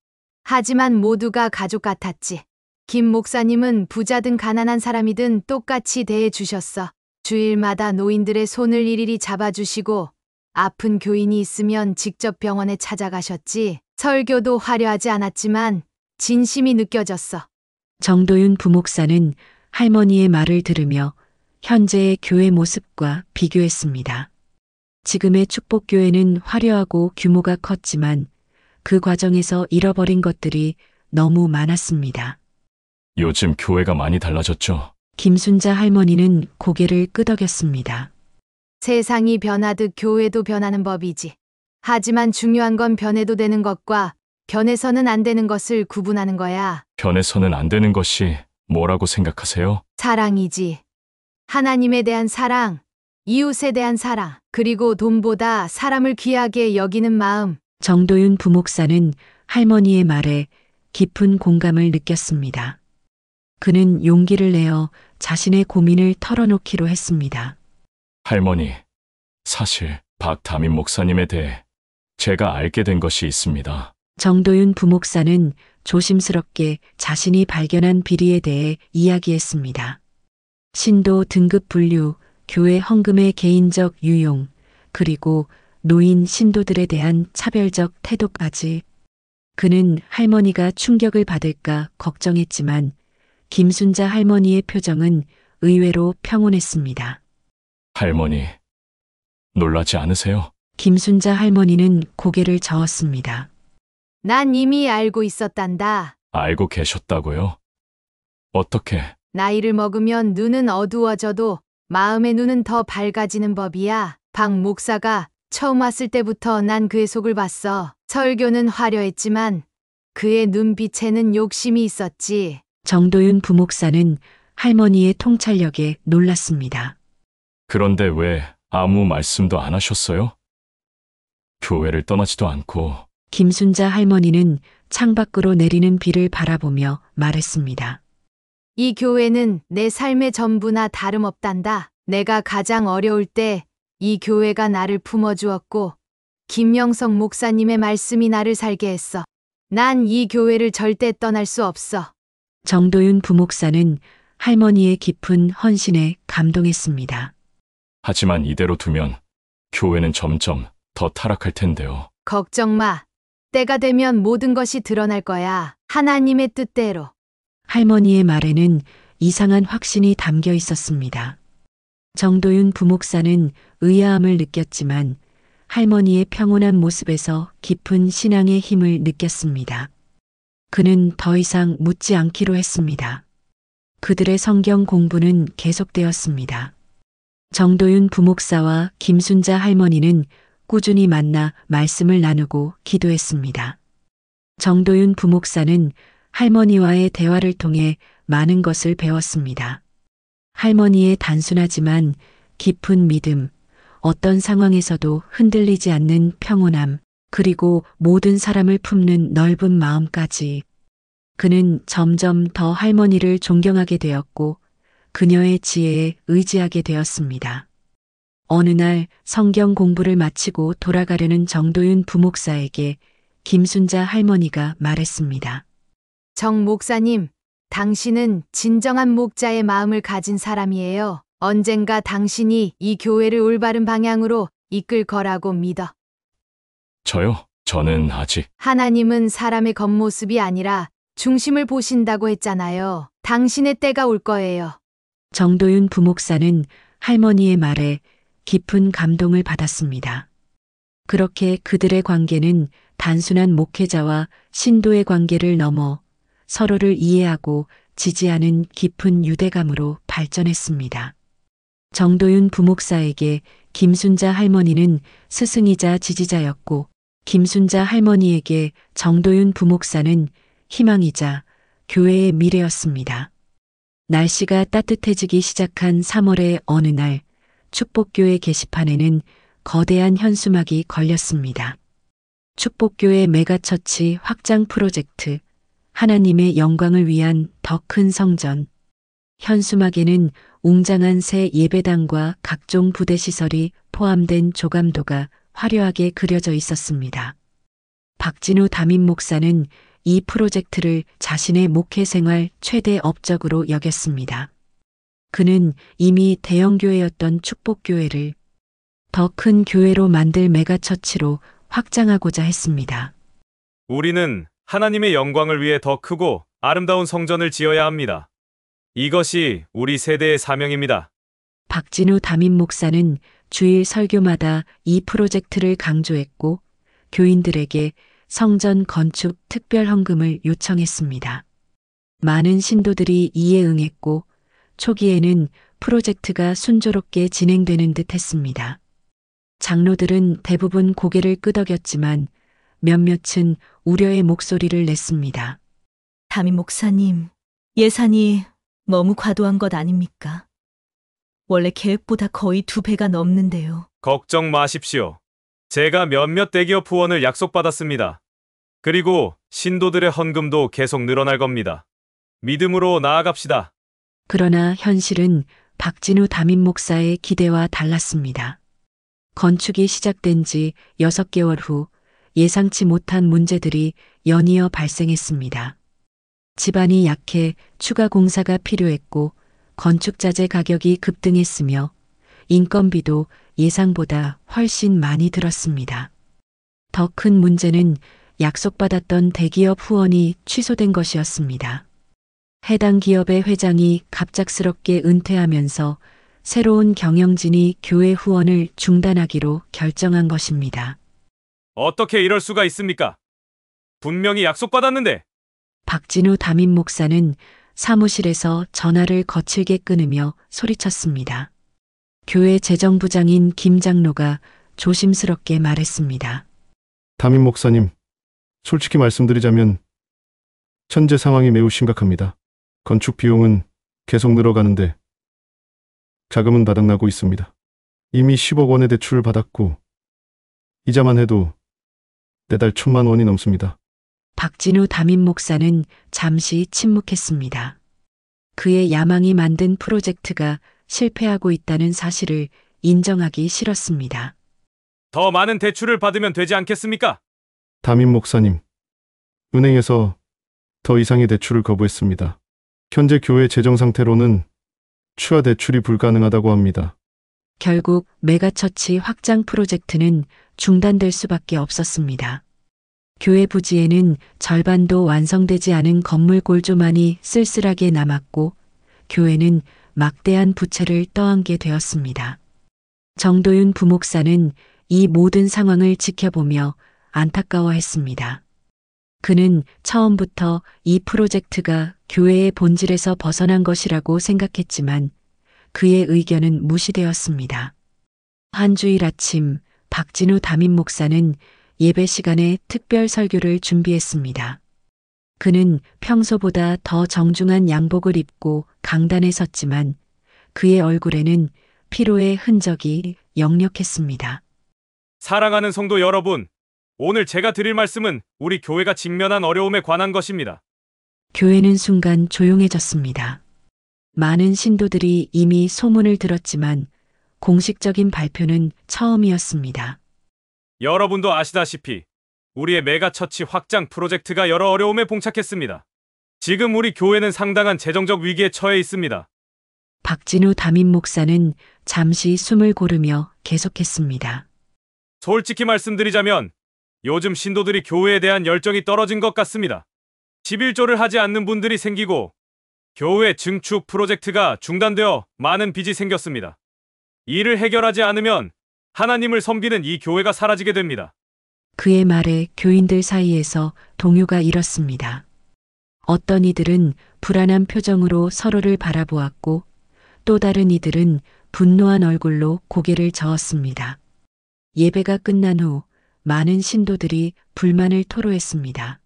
Speaker 2: 하지만 모두가 가족 같았지. 김 목사님은 부자든 가난한 사람이든 똑같이 대해 주셨어. 주일마다 노인들의 손을 일일이 잡아주시고 아픈 교인이 있으면 직접 병원에 찾아가셨지. 설교도 화려하지 않았지만 진심이 느껴졌어.
Speaker 1: 정도윤 부목사는 할머니의 말을 들으며 현재의 교회 모습과 비교했습니다. 지금의 축복교회는 화려하고 규모가 컸지만 그 과정에서 잃어버린 것들이 너무 많았습니다.
Speaker 3: 요즘 교회가 많이 달라졌죠?
Speaker 1: 김순자 할머니는 고개를 끄덕였습니다.
Speaker 2: 세상이 변하듯 교회도 변하는 법이지. 하지만 중요한 건 변해도 되는 것과 변해서는 안 되는 것을 구분하는 거야.
Speaker 3: 변해서는 안 되는 것이 뭐라고 생각하세요?
Speaker 2: 사랑이지. 하나님에 대한 사랑, 이웃에 대한 사랑, 그리고 돈보다 사람을 귀하게 여기는 마음.
Speaker 1: 정도윤 부목사는 할머니의 말에 깊은 공감을 느꼈습니다. 그는 용기를 내어 자신의 고민을 털어놓기로 했습니다.
Speaker 3: 할머니, 사실 박 담임 목사님에 대해 제가 알게 된 것이 있습니다.
Speaker 1: 정도윤 부목사는 조심스럽게 자신이 발견한 비리에 대해 이야기했습니다. 신도 등급 분류, 교회 헌금의 개인적 유용, 그리고 노인 신도들에 대한 차별적 태도까지. 그는 할머니가 충격을 받을까 걱정했지만 김순자 할머니의 표정은 의외로 평온했습니다.
Speaker 3: 할머니, 놀라지 않으세요?
Speaker 1: 김순자 할머니는 고개를 저었습니다.
Speaker 2: 난 이미 알고 있었단다.
Speaker 3: 알고 계셨다고요? 어떻게?
Speaker 2: 나이를 먹으면 눈은 어두워져도 마음의 눈은 더 밝아지는 법이야. 박 목사가 처음 왔을 때부터 난 그의 속을 봤어. 설교는 화려했지만 그의 눈빛에는 욕심이 있었지.
Speaker 1: 정도윤 부목사는 할머니의 통찰력에 놀랐습니다.
Speaker 3: 그런데 왜 아무 말씀도 안 하셨어요? 교회를 떠나지도 않고
Speaker 1: 김순자 할머니는 창밖으로 내리는 비를 바라보며 말했습니다.
Speaker 2: 이 교회는 내 삶의 전부나 다름없단다. 내가 가장 어려울 때 이 교회가 나를 품어주었고 김영석 목사님의 말씀이 나를 살게 했어. 난 이 교회를 절대 떠날 수 없어.
Speaker 1: 정도윤 부목사는 할머니의 깊은 헌신에 감동했습니다.
Speaker 3: 하지만 이대로 두면 교회는 점점 더 타락할 텐데요.
Speaker 2: 걱정 마. 때가 되면 모든 것이 드러날 거야. 하나님의 뜻대로.
Speaker 1: 할머니의 말에는 이상한 확신이 담겨 있었습니다. 정도윤 부목사는 의아함을 느꼈지만 할머니의 평온한 모습에서 깊은 신앙의 힘을 느꼈습니다. 그는 더 이상 묻지 않기로 했습니다. 그들의 성경 공부는 계속되었습니다. 정도윤 부목사와 김순자 할머니는 꾸준히 만나 말씀을 나누고 기도했습니다. 정도윤 부목사는 할머니와의 대화를 통해 많은 것을 배웠습니다. 할머니의 단순하지만 깊은 믿음, 어떤 상황에서도 흔들리지 않는 평온함, 그리고 모든 사람을 품는 넓은 마음까지. 그는 점점 더 할머니를 존경하게 되었고 그녀의 지혜에 의지하게 되었습니다. 어느 날 성경 공부를 마치고 돌아가려는 정도윤 부목사에게 김순자 할머니가 말했습니다.
Speaker 2: 정 목사님, 당신은 진정한 목자의 마음을 가진 사람이에요. 언젠가 당신이 이 교회를 올바른 방향으로 이끌 거라고 믿어.
Speaker 3: 저요? 저는 아직
Speaker 2: 하나님은 사람의 겉모습이 아니라 중심을 보신다고 했잖아요. 당신의 때가 올 거예요.
Speaker 1: 정도윤 부목사는 할머니의 말에 깊은 감동을 받았습니다. 그렇게 그들의 관계는 단순한 목회자와 신도의 관계를 넘어 서로를 이해하고 지지하는 깊은 유대감으로 발전했습니다. 정도윤 부목사에게 김순자 할머니는 스승이자 지지자였고 김순자 할머니에게 정도윤 부목사는 희망이자 교회의 미래였습니다. 날씨가 따뜻해지기 시작한 3월의 어느 날 축복교회 게시판에는 거대한 현수막이 걸렸습니다. 축복교회 메가처치 확장 프로젝트, 하나님의 영광을 위한 더 큰 성전. 현수막에는 웅장한 새 예배당과 각종 부대시설이 포함된 조감도가 화려하게 그려져 있었습니다. 박진우 담임 목사는 이 프로젝트를 자신의 목회 생활 최대 업적으로 여겼습니다. 그는 이미 대형교회였던 축복교회를 더 큰 교회로 만들 메가처치로 확장하고자 했습니다.
Speaker 4: 우리는 하나님의 영광을 위해 더 크고 아름다운 성전을 지어야 합니다. 이것이 우리 세대의 사명입니다.
Speaker 1: 박진우 담임 목사는 주일 설교마다 이 프로젝트를 강조했고 교인들에게 성전 건축 특별 헌금을 요청했습니다. 많은 신도들이 이에 응했고 초기에는 프로젝트가 순조롭게 진행되는 듯 했습니다. 장로들은 대부분 고개를 끄덕였지만 몇몇은 우려의 목소리를 냈습니다.
Speaker 7: 담임 목사님, 예산이 너무 과도한 것 아닙니까? 원래 계획보다 거의 2배가 넘는데요.
Speaker 4: 걱정 마십시오. 제가 몇몇 대기업 후원을 약속받았습니다. 그리고 신도들의 헌금도 계속 늘어날 겁니다. 믿음으로 나아갑시다.
Speaker 1: 그러나 현실은 박진우 담임 목사의 기대와 달랐습니다. 건축이 시작된 지 6개월 후 예상치 못한 문제들이 연이어 발생했습니다. 집안이 약해 추가 공사가 필요했고 건축자재 가격이 급등했으며 인건비도 예상보다 훨씬 많이 들었습니다. 더 큰 문제는 약속받았던 대기업 후원이 취소된 것이었습니다. 해당 기업의 회장이 갑작스럽게 은퇴하면서 새로운 경영진이 교회 후원을 중단하기로 결정한 것입니다.
Speaker 4: 어떻게 이럴 수가 있습니까? 분명히 약속받았는데.
Speaker 1: 박진우 담임 목사는 사무실에서 전화를 거칠게 끊으며 소리쳤습니다. 교회 재정부장인 김 장로가 조심스럽게 말했습니다.
Speaker 6: 담임 목사님, 솔직히 말씀드리자면 현재 상황이 매우 심각합니다. 건축 비용은 계속 늘어가는데 자금은 바닥나고 있습니다. 이미 10억 원의 대출을 받았고 이자만 해도 매달 1,000만 원이 넘습니다.
Speaker 1: 박진우 담임 목사는 잠시 침묵했습니다. 그의 야망이 만든 프로젝트가 실패하고 있다는 사실을 인정하기 싫었습니다.
Speaker 4: 더 많은 대출을 받으면 되지 않겠습니까?
Speaker 6: 담임 목사님, 은행에서 더 이상의 대출을 거부했습니다. 현재 교회 재정 상태로는 추가 대출이 불가능하다고 합니다.
Speaker 1: 결국 메가처치 확장 프로젝트는 중단될 수밖에 없었습니다. 교회 부지에는 절반도 완성되지 않은 건물 골조만이 쓸쓸하게 남았고 교회는 막대한 부채를 떠안게 되었습니다. 정도윤 부목사는 이 모든 상황을 지켜보며 안타까워했습니다. 그는 처음부터 이 프로젝트가 교회의 본질에서 벗어난 것이라고 생각했지만 그의 의견은 무시되었습니다. 한 주일 아침 박진우 담임 목사는 예배 시간에 특별 설교를 준비했습니다. 그는 평소보다 더 정중한 양복을 입고 강단에 섰지만 그의 얼굴에는 피로의 흔적이 역력했습니다.
Speaker 4: 사랑하는 성도 여러분, 오늘 제가 드릴 말씀은 우리 교회가 직면한 어려움에 관한 것입니다.
Speaker 1: 교회는 순간 조용해졌습니다. 많은 신도들이 이미 소문을 들었지만 공식적인 발표는 처음이었습니다.
Speaker 4: 여러분도 아시다시피 우리의 메가처치 확장 프로젝트가 여러 어려움에 봉착했습니다. 지금 우리 교회는 상당한 재정적 위기에 처해 있습니다.
Speaker 1: 박진우 담임 목사는 잠시 숨을 고르며 계속했습니다.
Speaker 4: 솔직히 말씀드리자면 요즘 신도들이 교회에 대한 열정이 떨어진 것 같습니다. 11조를 하지 않는 분들이 생기고 교회 증축 프로젝트가 중단되어 많은 빚이 생겼습니다. 이를 해결하지 않으면 하나님을 섬기는 이 교회가 사라지게 됩니다.
Speaker 1: 그의 말에 교인들 사이에서 동요가 일었습니다. 어떤 이들은 불안한 표정으로 서로를 바라보았고 또 다른 이들은 분노한 얼굴로 고개를 저었습니다. 예배가 끝난 후 많은 신도들이 불만을 토로했습니다.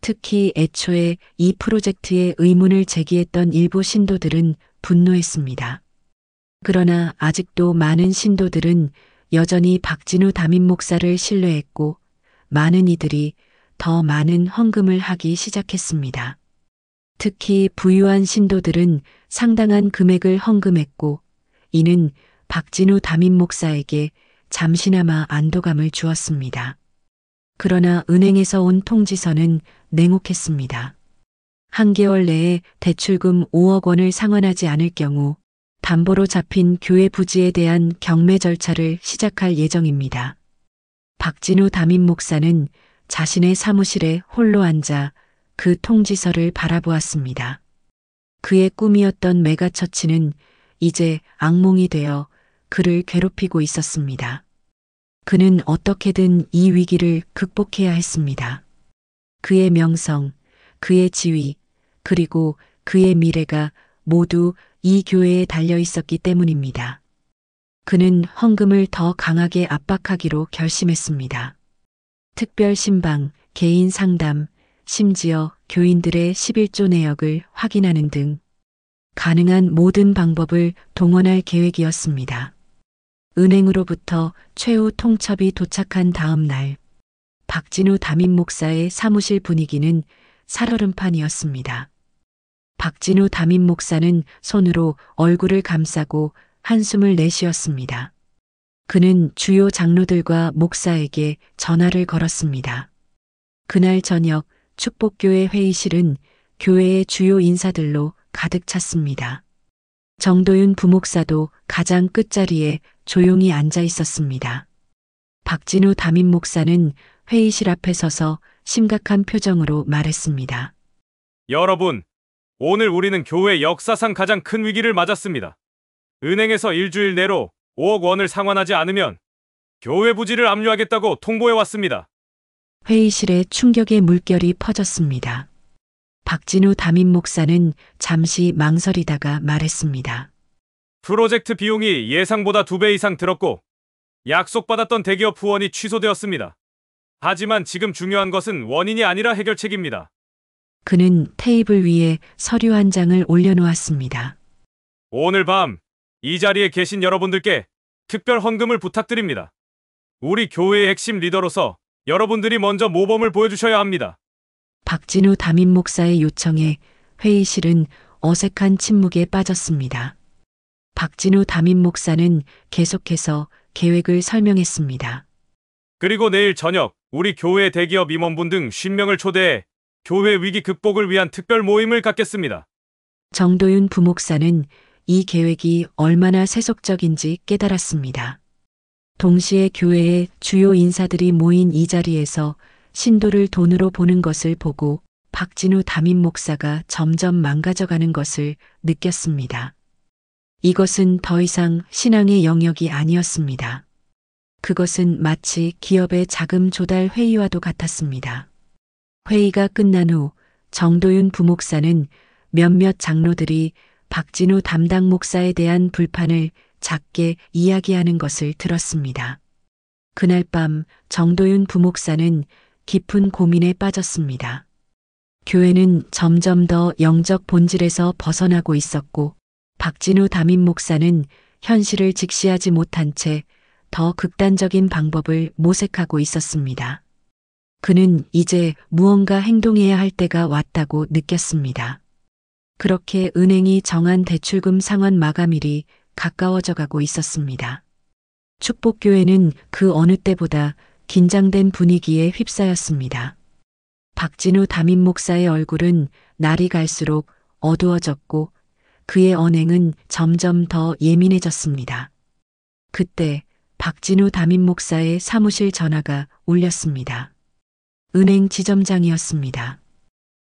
Speaker 1: 특히 애초에 이 프로젝트에 의문을 제기했던 일부 신도들은 분노했습니다. 그러나 아직도 많은 신도들은 여전히 박진우 담임 목사를 신뢰했고 많은 이들이 더 많은 헌금을 하기 시작했습니다. 특히 부유한 신도들은 상당한 금액을 헌금했고 이는 박진우 담임 목사에게 잠시나마 안도감을 주었습니다. 그러나 은행에서 온 통지서는 냉혹했습니다. 한 개월 내에 대출금 5억 원을 상환하지 않을 경우 담보로 잡힌 교회 부지에 대한 경매 절차를 시작할 예정입니다. 박진우 담임 목사는 자신의 사무실에 홀로 앉아 그 통지서를 바라보았습니다. 그의 꿈이었던 메가처치는 이제 악몽이 되어 그를 괴롭히고 있었습니다. 그는 어떻게든 이 위기를 극복해야 했습니다. 그의 명성, 그의 지위, 그리고 그의 미래가 모두 이 교회에 달려 있었기 때문입니다. 그는 헌금을 더 강하게 압박하기로 결심했습니다. 특별 신방, 개인 상담, 심지어 교인들의 11조 내역을 확인하는 등 가능한 모든 방법을 동원할 계획이었습니다. 은행으로부터 최후 통첩이 도착한 다음 날, 박진우 담임 목사의 사무실 분위기는 살얼음판이었습니다. 박진우 담임 목사는 손으로 얼굴을 감싸고 한숨을 내쉬었습니다. 그는 주요 장로들과 목사에게 전화를 걸었습니다. 그날 저녁 축복교회 회의실은 교회의 주요 인사들로 가득 찼습니다. 정도윤 부목사도 가장 끝자리에 조용히 앉아 있었습니다. 박진우 담임 목사는 회의실 앞에 서서 심각한 표정으로 말했습니다.
Speaker 4: 여러분, 오늘 우리는 교회 역사상 가장 큰 위기를 맞았습니다. 은행에서 일주일 내로 5억 원을 상환하지 않으면 교회 부지를 압류하겠다고 통보해 왔습니다.
Speaker 1: 회의실에 충격의 물결이 퍼졌습니다. 박진우 담임 목사는 잠시 망설이다가 말했습니다.
Speaker 4: 프로젝트 비용이 예상보다 2배 이상 들었고 약속받았던 대기업 후원이 취소되었습니다. 하지만 지금 중요한 것은 원인이 아니라 해결책입니다.
Speaker 1: 그는 테이블 위에 서류 한 장을 올려놓았습니다.
Speaker 4: 오늘 밤 이 자리에 계신 여러분들께 특별 헌금을 부탁드립니다. 우리 교회의 핵심 리더로서 여러분들이 먼저 모범을 보여주셔야 합니다.
Speaker 1: 박진우 담임 목사의 요청에 회의실은 어색한 침묵에 빠졌습니다. 박진우 담임 목사는 계속해서 계획을 설명했습니다.
Speaker 4: 그리고 내일 저녁 우리 교회 대기업 임원분 등 50명을 초대해 교회 위기 극복을 위한 특별 모임을 갖겠습니다.
Speaker 1: 정도윤 부목사는 이 계획이 얼마나 세속적인지 깨달았습니다. 동시에 교회의 주요 인사들이 모인 이 자리에서 신도를 돈으로 보는 것을 보고 박진우 담임 목사가 점점 망가져가는 것을 느꼈습니다. 이것은 더 이상 신앙의 영역이 아니었습니다. 그것은 마치 기업의 자금 조달 회의와도 같았습니다. 회의가 끝난 후 정도윤 부목사는 몇몇 장로들이 박진우 담당 목사에 대한 불판을 작게 이야기하는 것을 들었습니다. 그날 밤 정도윤 부목사는 깊은 고민에 빠졌습니다. 교회는 점점 더 영적 본질에서 벗어나고 있었고 박진우 담임 목사는 현실을 직시하지 못한 채 더 극단적인 방법을 모색하고 있었습니다. 그는 이제 무언가 행동해야 할 때가 왔다고 느꼈습니다. 그렇게 은행이 정한 대출금 상환 마감일이 가까워져 가고 있었습니다. 축복교회는 그 어느 때보다 긴장된 분위기에 휩싸였습니다. 박진우 담임 목사의 얼굴은 날이 갈수록 어두워졌고 그의 언행은 점점 더 예민해졌습니다. 그때 박진우 담임 목사의 사무실 전화가 울렸습니다. 은행 지점장이었습니다.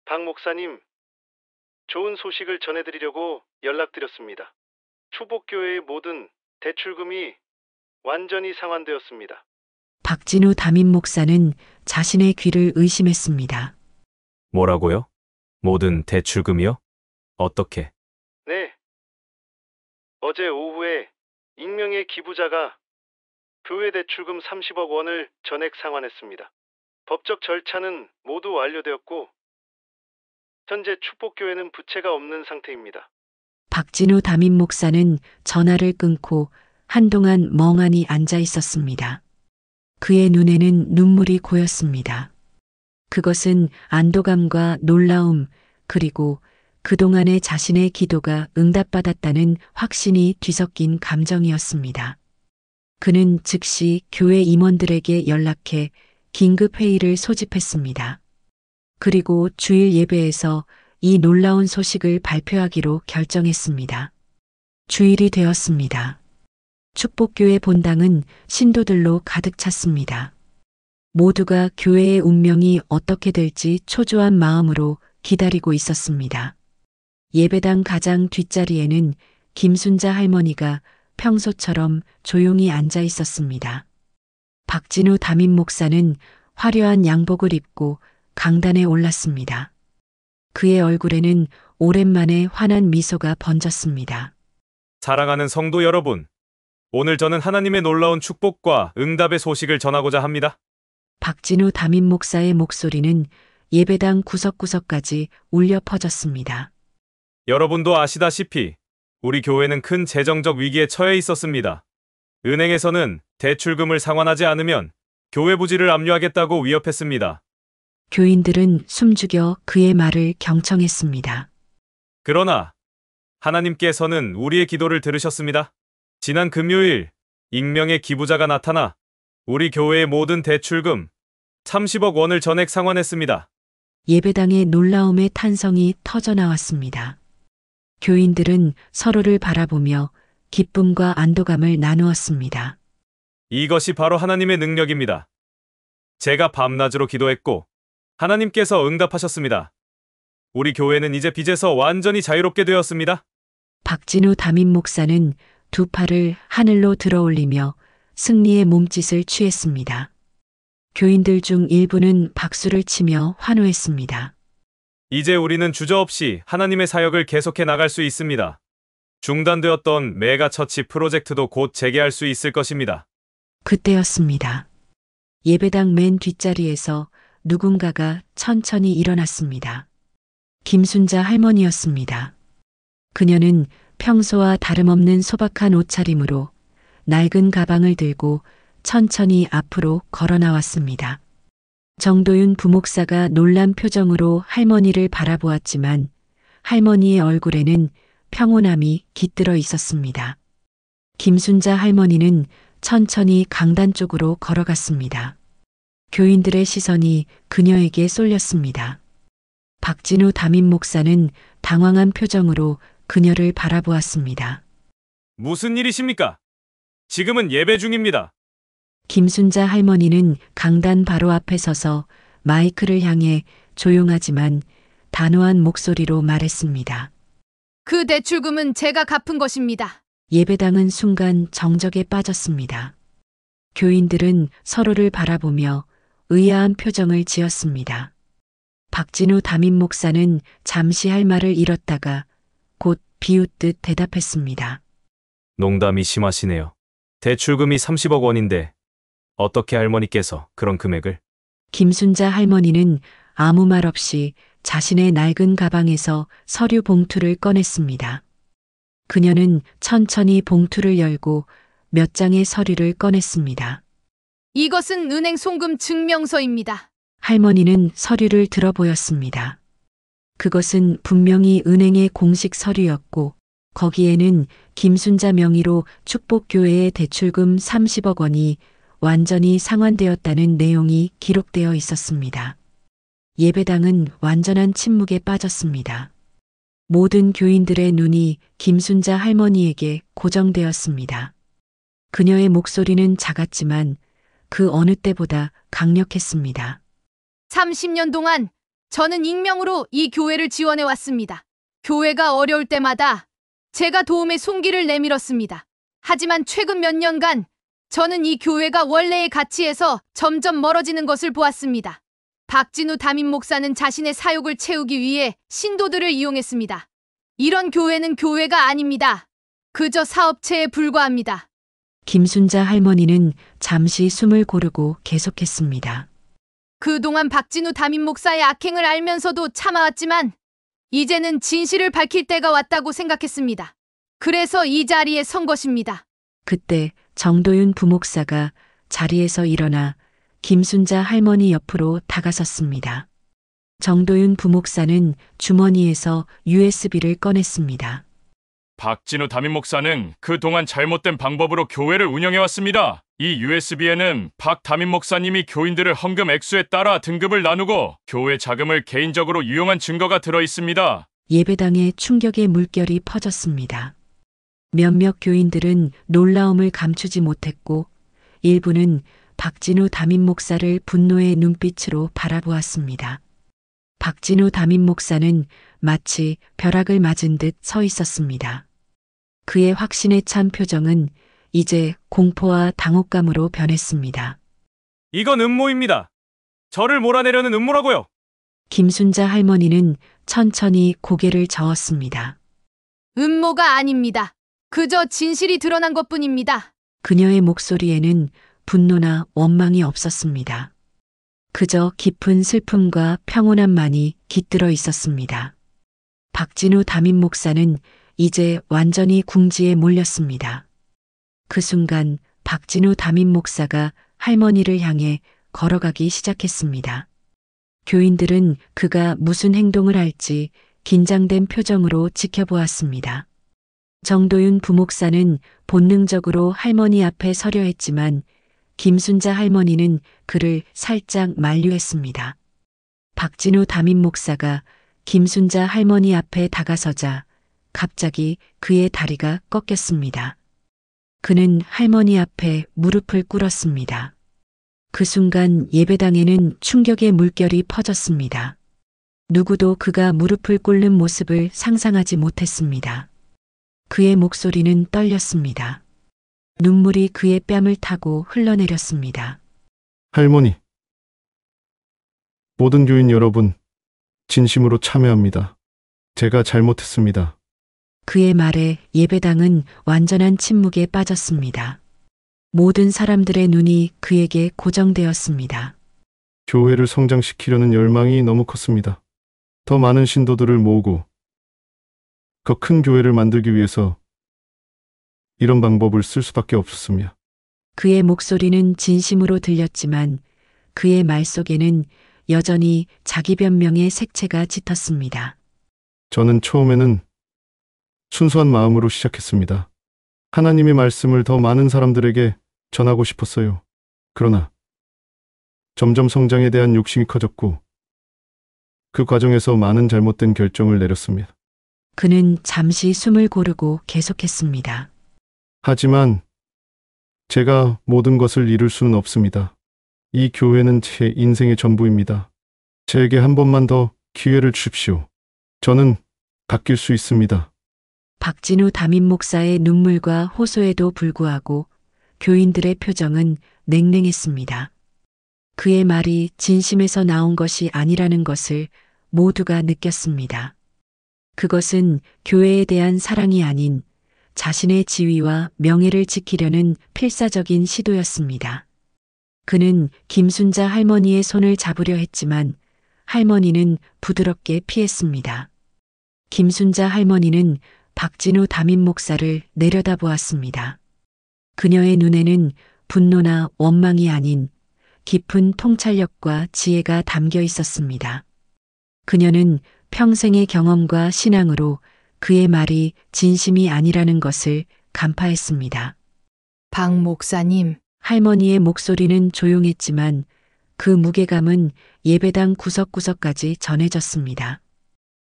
Speaker 6: 박 목사님, 좋은 소식을 전해드리려고 연락드렸습니다. 축복교회의 모든 대출금이 완전히 상환되었습니다.
Speaker 1: 박진우 담임 목사는 자신의 귀를 의심했습니다.
Speaker 4: 뭐라고요? 모든 대출금이요? 어떻게?
Speaker 6: 네. 어제 오후에 익명의 기부자가 교회 대출금 30억 원을 전액 상환했습니다. 법적 절차는 모두 완료되었고 현재 축복교회는 부채가 없는 상태입니다.
Speaker 1: 박진우 담임 목사는 전화를 끊고 한동안 멍하니 앉아 있었습니다. 그의 눈에는 눈물이 고였습니다. 그것은 안도감과 놀라움 그리고 그동안의 자신의 기도가 응답받았다는 확신이 뒤섞인 감정이었습니다. 그는 즉시 교회 임원들에게 연락해 긴급 회의를 소집했습니다. 그리고 주일 예배에서 이 놀라운 소식을 발표하기로 결정했습니다. 주일이 되었습니다. 축복교회 본당은 신도들로 가득 찼습니다. 모두가 교회의 운명이 어떻게 될지 초조한 마음으로 기다리고 있었습니다. 예배당 가장 뒷자리에는 김순자 할머니가 평소처럼 조용히 앉아 있었습니다. 박진우 담임 목사는 화려한 양복을 입고 강단에 올랐습니다. 그의 얼굴에는 오랜만에 환한 미소가 번졌습니다.
Speaker 4: 사랑하는 성도 여러분, 오늘 저는 하나님의 놀라운 축복과 응답의 소식을 전하고자 합니다.
Speaker 1: 박진우 담임 목사의 목소리는 예배당 구석구석까지 울려 퍼졌습니다.
Speaker 4: 여러분도 아시다시피 우리 교회는 큰 재정적 위기에 처해 있었습니다. 은행에서는 대출금을 상환하지 않으면 교회 부지를 압류하겠다고 위협했습니다.
Speaker 1: 교인들은 숨죽여 그의 말을 경청했습니다.
Speaker 4: 그러나 하나님께서는 우리의 기도를 들으셨습니다. 지난 금요일 익명의 기부자가 나타나 우리 교회의 모든 대출금 30억 원을 전액 상환했습니다.
Speaker 1: 예배당의 놀라움의 탄성이 터져나왔습니다. 교인들은 서로를 바라보며 기쁨과 안도감을 나누었습니다.
Speaker 4: 이것이 바로 하나님의 능력입니다. 제가 밤낮으로 기도했고 하나님께서 응답하셨습니다. 우리 교회는 이제 빚에서 완전히 자유롭게 되었습니다.
Speaker 1: 박진우 담임 목사는 두 팔을 하늘로 들어올리며 승리의 몸짓을 취했습니다. 교인들 중 일부는 박수를 치며 환호했습니다.
Speaker 4: 이제 우리는 주저없이 하나님의 사역을 계속해 나갈 수 있습니다. 중단되었던 메가처치 프로젝트도 곧 재개할 수 있을 것입니다.
Speaker 1: 그때였습니다. 예배당 맨 뒷자리에서 누군가가 천천히 일어났습니다. 김순자 할머니였습니다. 그녀는 평소와 다름없는 소박한 옷차림으로 낡은 가방을 들고 천천히 앞으로 걸어 나왔습니다. 정도윤 부목사가 놀란 표정으로 할머니를 바라보았지만 할머니의 얼굴에는 평온함이 깃들어 있었습니다. 김순자 할머니는 천천히 강단 쪽으로 걸어갔습니다. 교인들의 시선이 그녀에게 쏠렸습니다. 박진우 담임 목사는 당황한 표정으로 그녀를 바라보았습니다.
Speaker 4: 무슨 일이십니까? 지금은 예배 중입니다.
Speaker 1: 김순자 할머니는 강단 바로 앞에 서서 마이크를 향해 조용하지만 단호한 목소리로 말했습니다.
Speaker 2: 그 대출금은 제가 갚은 것입니다.
Speaker 1: 예배당은 순간 정적에 빠졌습니다. 교인들은 서로를 바라보며 의아한 표정을 지었습니다. 박진우 담임 목사는 잠시 할 말을 잃었다가 곧 비웃듯 대답했습니다.
Speaker 4: 농담이 심하시네요. 대출금이 30억 원인데 어떻게 할머니께서 그런 금액을?
Speaker 1: 김순자 할머니는 아무 말 없이 자신의 낡은 가방에서 서류 봉투를 꺼냈습니다. 그녀는 천천히 봉투를 열고 몇 장의 서류를 꺼냈습니다.
Speaker 2: 이것은 은행 송금 증명서입니다.
Speaker 1: 할머니는 서류를 들어 보였습니다. 그것은 분명히 은행의 공식 서류였고 거기에는 김순자 명의로 축복교회의 대출금 30억 원이 완전히 상환되었다는 내용이 기록되어 있었습니다. 예배당은 완전한 침묵에 빠졌습니다. 모든 교인들의 눈이 김순자 할머니에게 고정되었습니다. 그녀의 목소리는 작았지만 그 어느 때보다 강력했습니다.
Speaker 2: 30년 동안 저는 익명으로 이 교회를 지원해 왔습니다. 교회가 어려울 때마다 제가 도움의 손길을 내밀었습니다. 하지만 최근 몇 년간 저는 이 교회가 원래의 가치에서 점점 멀어지는 것을 보았습니다. 박진우 담임 목사는 자신의 사욕을 채우기 위해 신도들을 이용했습니다. 이런 교회는 교회가 아닙니다. 그저 사업체에 불과합니다.
Speaker 1: 김순자 할머니는 잠시 숨을 고르고 계속했습니다.
Speaker 2: 그동안 박진우 담임 목사의 악행을 알면서도 참아왔지만 이제는 진실을 밝힐 때가 왔다고 생각했습니다. 그래서 이 자리에 선 것입니다.
Speaker 1: 그때 정도윤 부목사가 자리에서 일어나 김순자 할머니 옆으로 다가섰습니다. 정도윤 부목사는 주머니에서 USB를 꺼냈습니다.
Speaker 3: 박진우 담임 목사는 그동안 잘못된 방법으로 교회를 운영해왔습니다. 이 USB에는 박 담임 목사님이 교인들을 헌금 액수에 따라 등급을 나누고 교회 자금을 개인적으로 유용한 증거가 들어 있습니다.
Speaker 1: 예배당에 충격의 물결이 퍼졌습니다. 몇몇 교인들은 놀라움을 감추지 못했고 일부는 박진우 담임 목사를 분노의 눈빛으로 바라보았습니다. 박진우 담임 목사는 마치 벼락을 맞은 듯 서 있었습니다. 그의 확신에 찬 표정은 이제 공포와 당혹감으로 변했습니다.
Speaker 4: 이건 음모입니다. 저를 몰아내려는 음모라고요.
Speaker 1: 김순자 할머니는 천천히 고개를 저었습니다.
Speaker 2: 음모가 아닙니다. 그저 진실이 드러난 것뿐입니다.
Speaker 1: 그녀의 목소리에는 분노나 원망이 없었습니다. 그저 깊은 슬픔과 평온함만이 깃들어 있었습니다. 박진우 담임 목사는 이제 완전히 궁지에 몰렸습니다. 그 순간 박진우 담임 목사가 할머니를 향해 걸어가기 시작했습니다. 교인들은 그가 무슨 행동을 할지 긴장된 표정으로 지켜보았습니다. 정도윤 부목사는 본능적으로 할머니 앞에 서려 했지만 김순자 할머니는 그를 살짝 만류했습니다. 박진우 담임 목사가 김순자 할머니 앞에 다가서자 갑자기 그의 다리가 꺾였습니다. 그는 할머니 앞에 무릎을 꿇었습니다. 그 순간 예배당에는 충격의 물결이 퍼졌습니다. 누구도 그가 무릎을 꿇는 모습을 상상하지 못했습니다. 그의 목소리는 떨렸습니다. 눈물이 그의 뺨을 타고 흘러내렸습니다.
Speaker 6: 할머니, 모든 교인 여러분, 진심으로 참여합니다. 제가 잘못했습니다.
Speaker 1: 그의 말에 예배당은 완전한 침묵에 빠졌습니다. 모든 사람들의 눈이 그에게 고정되었습니다.
Speaker 6: 교회를 성장시키려는 열망이 너무 컸습니다. 더 많은 신도들을 모으고 더 큰 교회를 만들기 위해서 이런 방법을 쓸 수밖에 없었습니다.
Speaker 1: 그의 목소리는 진심으로 들렸지만 그의 말 속에는 여전히 자기 변명의 색채가 짙었습니다.
Speaker 6: 저는 처음에는 순수한 마음으로 시작했습니다. 하나님의 말씀을 더 많은 사람들에게 전하고 싶었어요. 그러나 점점 성장에 대한 욕심이 커졌고 그 과정에서 많은 잘못된 결정을 내렸습니다.
Speaker 1: 그는 잠시 숨을 고르고 계속했습니다.
Speaker 6: 하지만 제가 모든 것을 이룰 수는 없습니다. 이 교회는 제 인생의 전부입니다. 제게 한 번만 더 기회를 주십시오. 저는 바뀔 수 있습니다.
Speaker 1: 박진우 담임 목사의 눈물과 호소에도 불구하고 교인들의 표정은 냉랭했습니다. 그의 말이 진심에서 나온 것이 아니라는 것을 모두가 느꼈습니다. 그것은 교회에 대한 사랑이 아닌 자신의 지위와 명예를 지키려는 필사적인 시도였습니다. 그는 김순자 할머니의 손을 잡으려 했지만 할머니는 부드럽게 피했습니다. 김순자 할머니는 박진우 담임 목사를 내려다보았습니다. 그녀의 눈에는 분노나 원망이 아닌 깊은 통찰력과 지혜가 담겨 있었습니다. 그녀는 평생의 경험과 신앙으로 그의 말이 진심이 아니라는 것을 간파했습니다.
Speaker 2: 박 목사님,
Speaker 1: 할머니의 목소리는 조용했지만 그 무게감은 예배당 구석구석까지 전해졌습니다.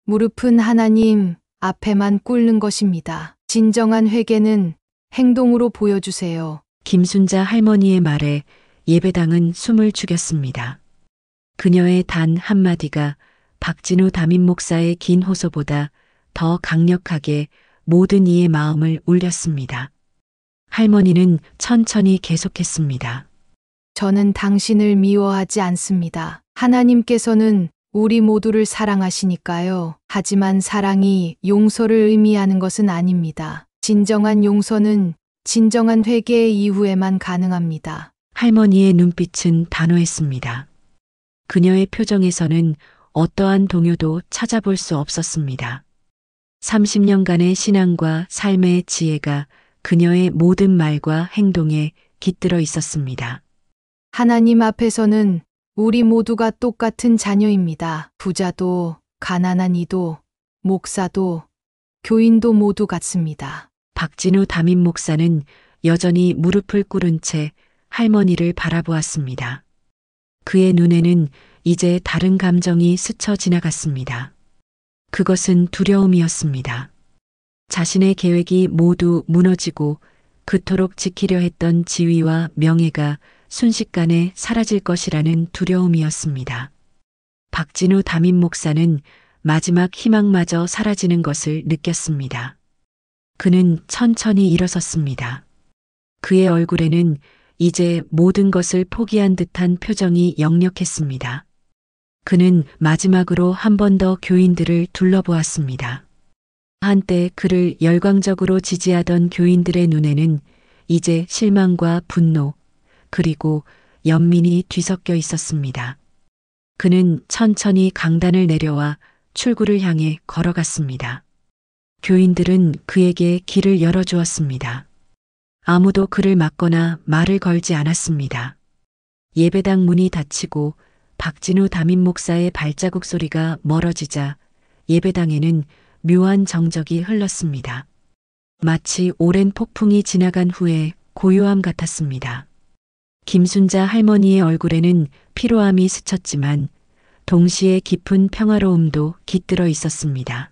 Speaker 2: 무릎은 하나님 앞에만 꿇는 것입니다. 진정한 회개는 행동으로 보여주세요.
Speaker 1: 김순자 할머니의 말에 예배당은 숨을 죽였습니다. 그녀의 단 한마디가 박진우 담임 목사의 긴 호소보다 더 강력하게 모든 이의 마음을 울렸습니다. 할머니는 천천히 계속했습니다.
Speaker 2: 저는 당신을 미워하지 않습니다. 하나님께서는 우리 모두를 사랑하시니까요. 하지만 사랑이 용서를 의미하는 것은 아닙니다. 진정한 용서는 진정한 회개 이후에만 가능합니다.
Speaker 1: 할머니의 눈빛은 단호했습니다. 그녀의 표정에서는 어떠한 동요도 찾아볼 수 없었습니다. 30년간의 신앙과 삶의 지혜가 그녀의 모든 말과 행동에 깃들어 있었습니다.
Speaker 2: 하나님 앞에서는 우리 모두가 똑같은 자녀입니다. 부자도, 가난한 이도, 목사도, 교인도 모두 같습니다.
Speaker 1: 박진우 담임 목사는 여전히 무릎을 꿇은 채 할머니를 바라보았습니다. 그의 눈에는 이제 다른 감정이 스쳐 지나갔습니다. 그것은 두려움이었습니다. 자신의 계획이 모두 무너지고 그토록 지키려 했던 지위와 명예가 순식간에 사라질 것이라는 두려움이었습니다. 박진우 담임 목사는 마지막 희망마저 사라지는 것을 느꼈습니다. 그는 천천히 일어섰습니다. 그의 얼굴에는 이제 모든 것을 포기한 듯한 표정이 역력했습니다. 그는 마지막으로 한 번 더 교인들을 둘러보았습니다. 한때 그를 열광적으로 지지하던 교인들의 눈에는 이제 실망과 분노, 그리고 연민이 뒤섞여 있었습니다. 그는 천천히 강단을 내려와 출구를 향해 걸어갔습니다. 교인들은 그에게 길을 열어주었습니다. 아무도 그를 막거나 말을 걸지 않았습니다. 예배당 문이 닫히고 박진우 담임 목사의 발자국 소리가 멀어지자 예배당에는 묘한 정적이 흘렀습니다. 마치 오랜 폭풍이 지나간 후에 고요함 같았습니다. 김순자 할머니의 얼굴에는 피로함이 스쳤지만 동시에 깊은 평화로움도 깃들어 있었습니다.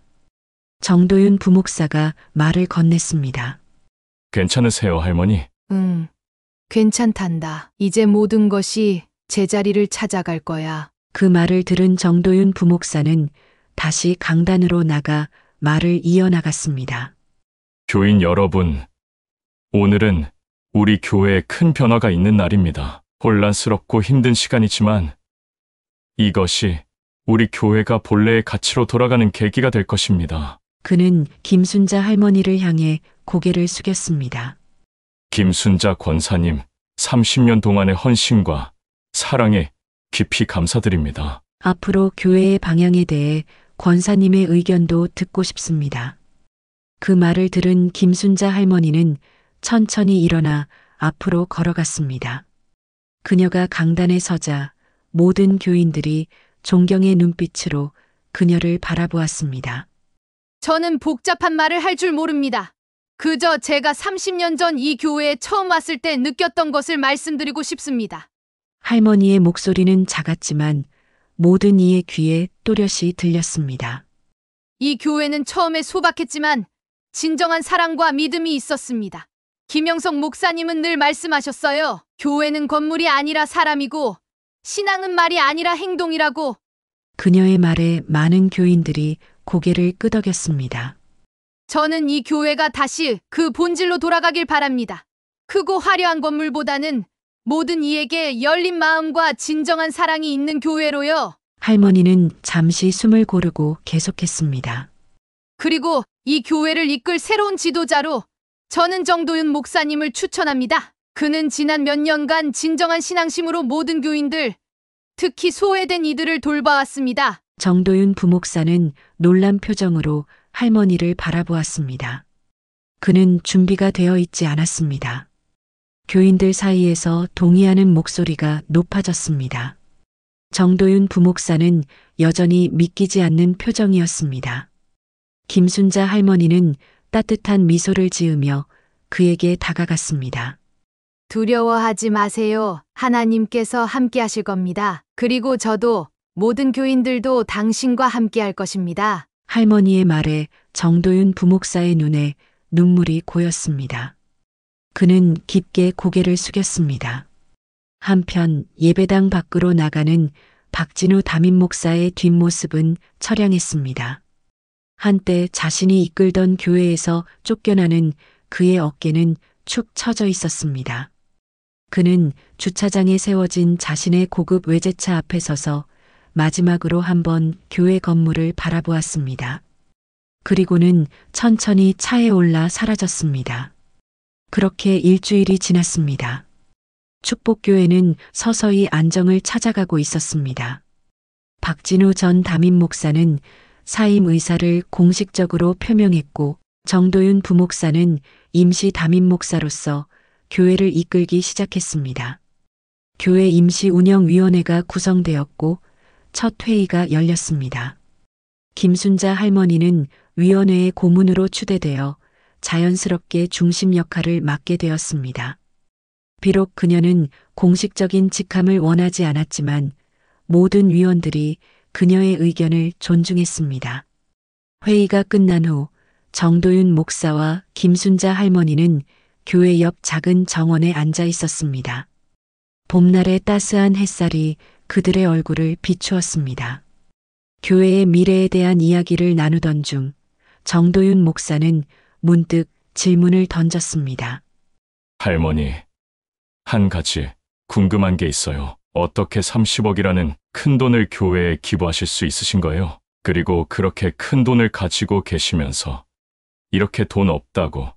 Speaker 1: 정도윤 부목사가 말을 건넸습니다.
Speaker 3: 괜찮으세요, 할머니?
Speaker 2: 응, 괜찮단다. 이제 모든 것이 제자리를 찾아갈 거야.
Speaker 1: 그 말을 들은 정도윤 부목사는 다시 강단으로 나가 말을 이어나갔습니다.
Speaker 3: 교인 여러분, 오늘은 우리 교회에 큰 변화가 있는 날입니다. 혼란스럽고 힘든 시간이지만 이것이 우리 교회가 본래의 가치로 돌아가는 계기가 될 것입니다.
Speaker 1: 그는 김순자 할머니를 향해 고개를 숙였습니다.
Speaker 3: 김순자 권사님, 30년 동안의 헌신과 사랑에 깊이 감사드립니다.
Speaker 1: 앞으로 교회의 방향에 대해 권사님의 의견도 듣고 싶습니다. 그 말을 들은 김순자 할머니는 천천히 일어나 앞으로 걸어갔습니다. 그녀가 강단에 서자 모든 교인들이 존경의 눈빛으로 그녀를 바라보았습니다.
Speaker 2: 저는 복잡한 말을 할 줄 모릅니다. 그저 제가 30년 전 이 교회에 처음 왔을 때 느꼈던 것을 말씀드리고 싶습니다.
Speaker 1: 할머니의 목소리는 작았지만 모든 이의 귀에 또렷이 들렸습니다.
Speaker 2: 이 교회는 처음에 소박했지만 진정한 사랑과 믿음이 있었습니다. 김영석 목사님은 늘 말씀하셨어요. 교회는 건물이 아니라 사람이고 신앙은 말이 아니라 행동이라고.
Speaker 1: 그녀의 말에 많은 교인들이 고개를 끄덕였습니다.
Speaker 2: 저는 이 교회가 다시 그 본질로 돌아가길 바랍니다. 크고 화려한 건물보다는 모든 이에게 열린 마음과 진정한 사랑이 있는 교회로요.
Speaker 1: 할머니는 잠시 숨을 고르고 계속했습니다.
Speaker 2: 그리고 이 교회를 이끌 새로운 지도자로 저는 정도윤 목사님을 추천합니다. 그는 지난 몇 년간 진정한 신앙심으로 모든 교인들, 특히 소외된 이들을 돌봐왔습니다.
Speaker 1: 정도윤 부목사는 놀란 표정으로 할머니를 바라보았습니다. 그는 준비가 되어 있지 않았습니다. 교인들 사이에서 동의하는 목소리가 높아졌습니다. 정도윤 부목사는 여전히 믿기지 않는 표정이었습니다. 김순자 할머니는 따뜻한 미소를 지으며 그에게 다가갔습니다.
Speaker 2: 두려워하지 마세요. 하나님께서 함께 하실 겁니다. 그리고 저도 모든 교인들도 당신과 함께 할 것입니다.
Speaker 1: 할머니의 말에 정도윤 부목사의 눈에 눈물이 고였습니다. 그는 깊게 고개를 숙였습니다. 한편 예배당 밖으로 나가는 박진우 담임 목사의 뒷모습은 처량했습니다. 한때 자신이 이끌던 교회에서 쫓겨나는 그의 어깨는 축 처져 있었습니다. 그는 주차장에 세워진 자신의 고급 외제차 앞에 서서 마지막으로 한번 교회 건물을 바라보았습니다. 그리고는 천천히 차에 올라 사라졌습니다. 그렇게 일주일이 지났습니다. 축복교회는 서서히 안정을 찾아가고 있었습니다. 박진우 전 담임 목사는 사임 의사를 공식적으로 표명했고 정도윤 부목사는 임시 담임 목사로서 교회를 이끌기 시작했습니다. 교회 임시운영위원회가 구성되었고 첫 회의가 열렸습니다. 김순자 할머니는 위원회의 고문으로 추대되어 자연스럽게 중심 역할을 맡게 되었습니다. 비록 그녀는 공식적인 직함을 원하지 않았지만 모든 위원들이 그녀의 의견을 존중했습니다. 회의가 끝난 후 정도윤 목사와 김순자 할머니는 교회 옆 작은 정원에 앉아 있었습니다. 봄날의 따스한 햇살이 그들의 얼굴을 비추었습니다. 교회의 미래에 대한 이야기를 나누던 중 정도윤 목사는 문득 질문을 던졌습니다.
Speaker 3: 할머니, 한 가지 궁금한 게 있어요. 어떻게 30억이라는 큰 돈을 교회에 기부하실 수 있으신 거예요? 그리고 그렇게 큰 돈을 가지고 계시면서 이렇게 돈 없다고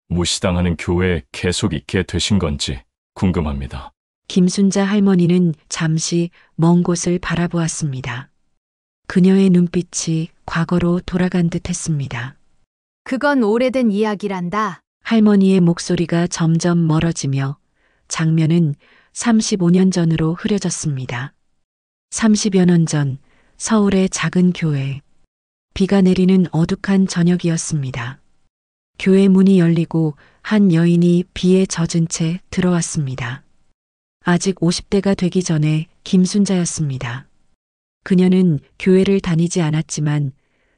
Speaker 3: 무시당하는 교회에 계속 있게 되신 건지 궁금합니다.
Speaker 1: 김순자 할머니는 잠시 먼 곳을 바라보았습니다. 그녀의 눈빛이 과거로 돌아간 듯 했습니다.
Speaker 2: 그건 오래된 이야기란다.
Speaker 1: 할머니의 목소리가 점점 멀어지며 장면은 35년 전으로 흐려졌습니다. 30여 년 전 서울의 작은 교회. 비가 내리는 어둑한 저녁이었습니다. 교회 문이 열리고 한 여인이 비에 젖은 채 들어왔습니다. 아직 50대가 되기 전에 김순자였습니다. 그녀는 교회를 다니지 않았지만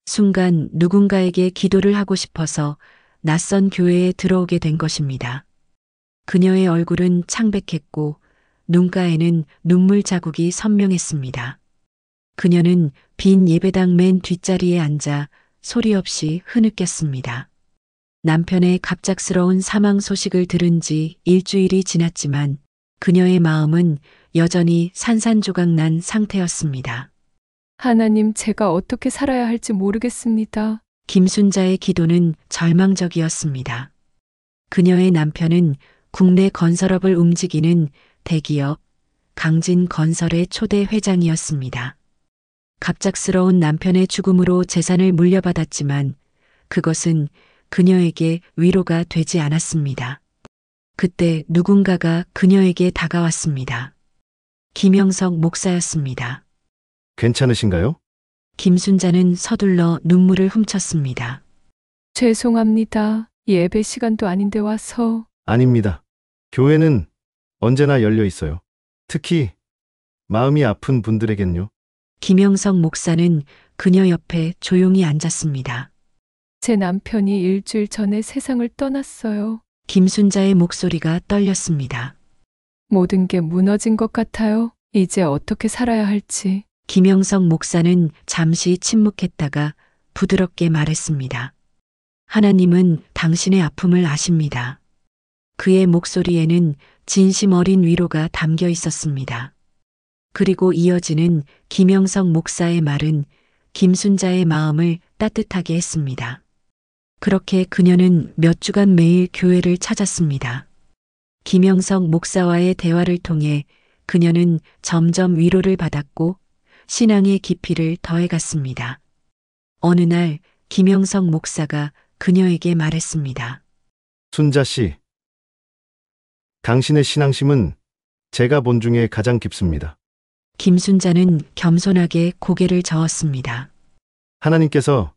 Speaker 1: 순간 누군가에게 기도를 하고 싶어서 낯선 교회에 들어오게 된 것입니다. 그녀의 얼굴은 창백했고 눈가에는 눈물 자국이 선명했습니다. 그녀는 빈 예배당 맨 뒷자리에 앉아 소리 없이 흐느꼈습니다. 남편의 갑작스러운 사망 소식을 들은 지 일주일이 지났지만 그녀의 마음은 여전히 산산조각난 상태였습니다.
Speaker 8: 하나님, 제가 어떻게 살아야 할지 모르겠습니다.
Speaker 1: 김순자의 기도는 절망적이었습니다. 그녀의 남편은 국내 건설업을 움직이는 대기업 강진건설의 초대 회장이었습니다. 갑작스러운 남편의 죽음으로 재산을 물려받았지만 그것은 그녀에게 위로가 되지 않았습니다. 그때 누군가가 그녀에게 다가왔습니다. 김영석 목사였습니다.
Speaker 6: 괜찮으신가요?
Speaker 1: 김순자는 서둘러 눈물을 훔쳤습니다.
Speaker 8: 죄송합니다. 예배 시간도 아닌데 와서.
Speaker 6: 아닙니다. 교회는 언제나 열려 있어요. 특히 마음이 아픈 분들에겐요.
Speaker 1: 김영석 목사는 그녀 옆에 조용히 앉았습니다.
Speaker 8: 제 남편이 일주일 전에 세상을 떠났어요.
Speaker 1: 김순자의 목소리가 떨렸습니다.
Speaker 8: 모든 게 무너진 것 같아요. 이제 어떻게 살아야 할지.
Speaker 1: 김영석 목사는 잠시 침묵했다가 부드럽게 말했습니다. 하나님은 당신의 아픔을 아십니다. 그의 목소리에는 진심 어린 위로가 담겨 있었습니다. 그리고 이어지는 김영석 목사의 말은 김순자의 마음을 따뜻하게 했습니다. 그렇게 그녀는 몇 주간 매일 교회를 찾았습니다. 김영석 목사와의 대화를 통해 그녀는 점점 위로를 받았고 신앙의 깊이를 더해갔습니다. 어느 날 김영석 목사가 그녀에게 말했습니다.
Speaker 6: 순자 씨, 당신의 신앙심은 제가 본 중에 가장 깊습니다.
Speaker 1: 김순자는 겸손하게 고개를 저었습니다.
Speaker 6: 하나님께서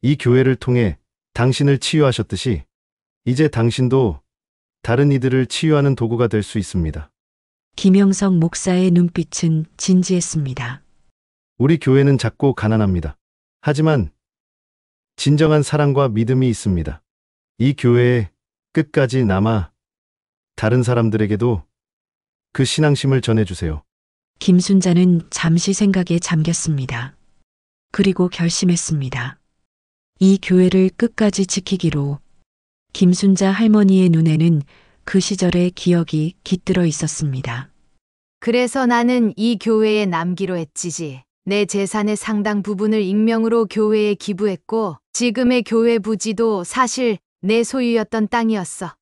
Speaker 6: 이 교회를 통해 당신을 치유하셨듯이 이제 당신도 다른 이들을 치유하는 도구가 될 수 있습니다.
Speaker 1: 김영석 목사의 눈빛은 진지했습니다.
Speaker 6: 우리 교회는 작고 가난합니다. 하지만 진정한 사랑과 믿음이 있습니다. 이 교회에 끝까지 남아 다른 사람들에게도 그 신앙심을 전해주세요.
Speaker 1: 김순자는 잠시 생각에 잠겼습니다. 그리고 결심했습니다. 이 교회를 끝까지 지키기로. 김순자 할머니의 눈에는 그 시절의 기억이 깃들어 있었습니다.
Speaker 2: 그래서 나는 이 교회에 남기로 했지지. 내 재산의 상당 부분을 익명으로 교회에 기부했고 지금의 교회 부지도 사실 내 소유였던 땅이었어.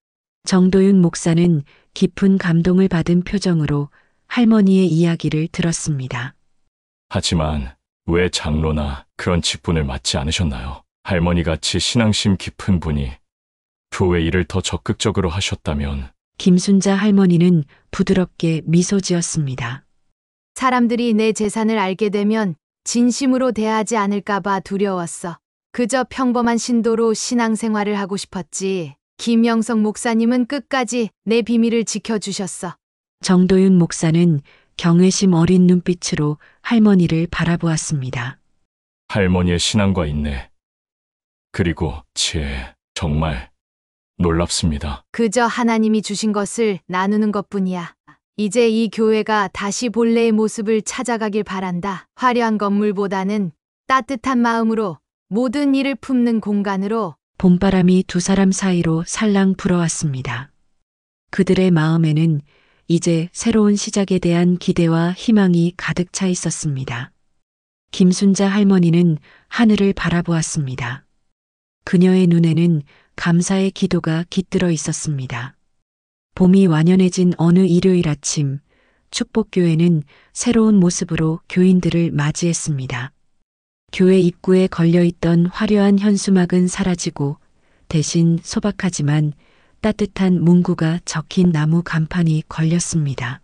Speaker 1: 정도윤 목사는 깊은 감동을 받은 표정으로 할머니의 이야기를 들었습니다.
Speaker 3: 하지만 왜 장로나 그런 직분을 맡지 않으셨나요? 할머니같이 신앙심 깊은 분이 교회 일을 더 적극적으로 하셨다면.
Speaker 1: 김순자 할머니는 부드럽게 미소 지었습니다.
Speaker 2: 사람들이 내 재산을 알게 되면 진심으로 대하지 않을까봐 두려웠어. 그저 평범한 신도로 신앙생활을 하고 싶었지. 김영석 목사님은 끝까지 내 비밀을 지켜주셨어.
Speaker 1: 정도윤 목사는 경외심 어린 눈빛으로 할머니를 바라보았습니다.
Speaker 3: 할머니의 신앙과 인내, 그리고 지혜, 정말 놀랍습니다.
Speaker 2: 그저 하나님이 주신 것을 나누는 것뿐이야. 이제 이 교회가 다시 본래의 모습을 찾아가길 바란다. 화려한 건물보다는 따뜻한 마음으로 모든 일을 품는 공간으로.
Speaker 1: 봄바람이 두 사람 사이로 살랑 불어왔습니다. 그들의 마음에는 이제 새로운 시작에 대한 기대와 희망이 가득 차 있었습니다. 김순자 할머니는 하늘을 바라보았습니다. 그녀의 눈에는 감사의 기도가 깃들어 있었습니다. 봄이 완연해진 어느 일요일 아침, 축복교회는 새로운 모습으로 교인들을 맞이했습니다. 교회 입구에 걸려있던 화려한 현수막은 사라지고 대신 소박하지만 따뜻한 문구가 적힌 나무 간판이 걸렸습니다.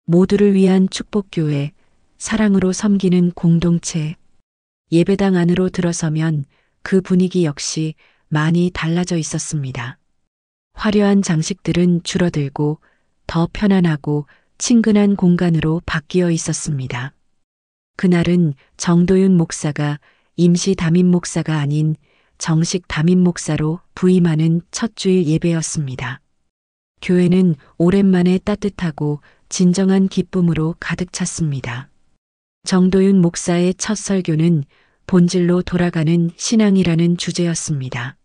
Speaker 1: 모두를 위한 축복교회, 사랑으로 섬기는 공동체. 예배당 안으로 들어서면 그 분위기 역시 많이 달라져 있었습니다. 화려한 장식들은 줄어들고 더 편안하고 친근한 공간으로 바뀌어 있었습니다. 그날은 정도윤 목사가 임시 담임 목사가 아닌 정식 담임 목사로 부임하는 첫 주일 예배였습니다. 교회는 오랜만에 따뜻하고 진정한 기쁨으로 가득 찼습니다. 정도윤 목사의 첫 설교는 본질로 돌아가는 신앙이라는 주제였습니다.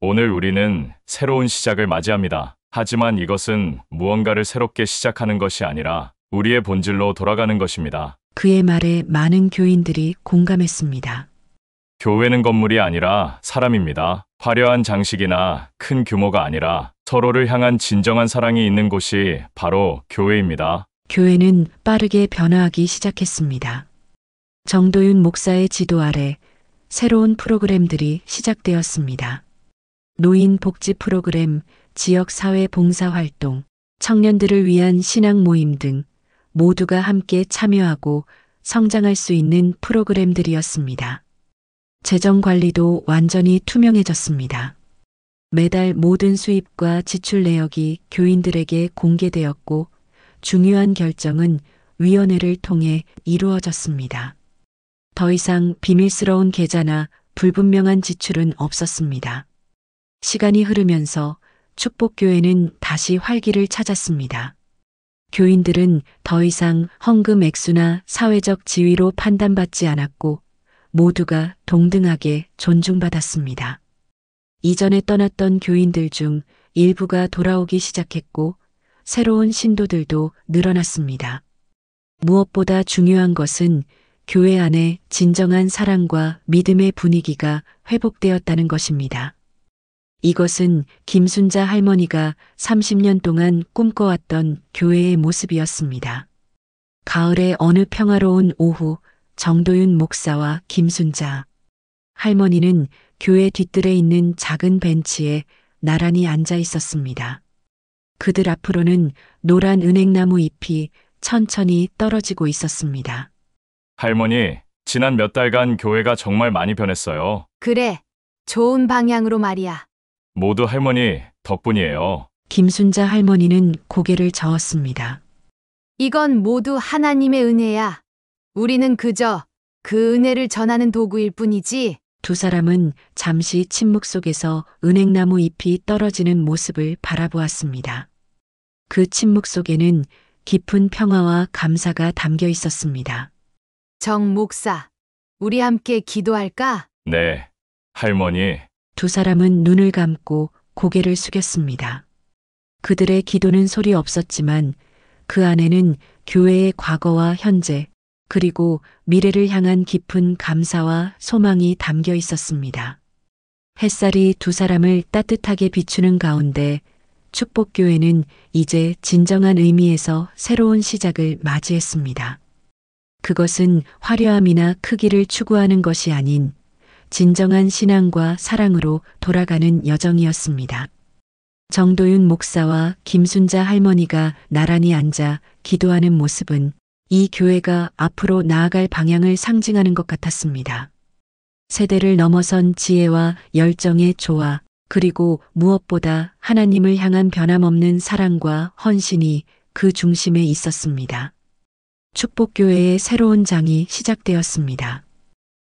Speaker 3: 오늘 우리는 새로운 시작을 맞이합니다. 하지만 이것은 무언가를 새롭게 시작하는 것이 아니라 우리의 본질로 돌아가는 것입니다.
Speaker 1: 그의 말에 많은 교인들이 공감했습니다.
Speaker 3: 교회는 건물이 아니라 사람입니다. 화려한 장식이나 큰 규모가 아니라 서로를 향한 진정한 사랑이 있는 곳이 바로 교회입니다.
Speaker 1: 교회는 빠르게 변화하기 시작했습니다. 정도윤 목사의 지도 아래 새로운 프로그램들이 시작되었습니다. 노인 복지 프로그램, 지역 사회 봉사 활동, 청년들을 위한 신앙 모임 등 모두가 함께 참여하고 성장할 수 있는 프로그램들이었습니다. 재정 관리도 완전히 투명해졌습니다. 매달 모든 수입과 지출 내역이 교인들에게 공개되었고 중요한 결정은 위원회를 통해 이루어졌습니다. 더 이상 비밀스러운 계좌나 불분명한 지출은 없었습니다. 시간이 흐르면서 축복교회는 다시 활기를 찾았습니다. 교인들은 더 이상 헌금 액수나 사회적 지위로 판단받지 않았고 모두가 동등하게 존중받았습니다. 이전에 떠났던 교인들 중 일부가 돌아오기 시작했고 새로운 신도들도 늘어났습니다. 무엇보다 중요한 것은 교회 안에 진정한 사랑과 믿음의 분위기가 회복되었다는 것입니다. 이것은 김순자 할머니가 30년 동안 꿈꿔왔던 교회의 모습이었습니다. 가을의 어느 평화로운 오후, 정도윤 목사와 김순자 할머니는 교회 뒤뜰에 있는 작은 벤치에 나란히 앉아 있었습니다. 그들 앞으로는 노란 은행나무 잎이 천천히 떨어지고 있었습니다.
Speaker 3: 할머니, 지난 몇 달간 교회가 정말 많이 변했어요.
Speaker 2: 그래, 좋은 방향으로 말이야.
Speaker 3: 모두 할머니 덕분이에요.
Speaker 1: 김순자 할머니는 고개를 저었습니다.
Speaker 2: 이건 모두 하나님의 은혜야. 우리는 그저 그 은혜를 전하는 도구일 뿐이지.
Speaker 1: 두 사람은 잠시 침묵 속에서 은행나무 잎이 떨어지는 모습을 바라보았습니다. 그 침묵 속에는 깊은 평화와 감사가 담겨 있었습니다.
Speaker 2: 정 목사, 우리 함께 기도할까?
Speaker 3: 네, 할머니.
Speaker 1: 두 사람은 눈을 감고 고개를 숙였습니다. 그들의 기도는 소리 없었지만 그 안에는 교회의 과거와 현재 그리고 미래를 향한 깊은 감사와 소망이 담겨 있었습니다. 햇살이 두 사람을 따뜻하게 비추는 가운데 축복교회는 이제 진정한 의미에서 새로운 시작을 맞이했습니다. 그것은 화려함이나 크기를 추구하는 것이 아닌 진정한 신앙과 사랑으로 돌아가는 여정이었습니다. 정도윤 목사와 김순자 할머니가 나란히 앉아 기도하는 모습은 이 교회가 앞으로 나아갈 방향을 상징하는 것 같았습니다. 세대를 넘어선 지혜와 열정의 조화, 그리고 무엇보다 하나님을 향한 변함없는 사랑과 헌신이 그 중심에 있었습니다. 축복교회의 새로운 장이 시작되었습니다.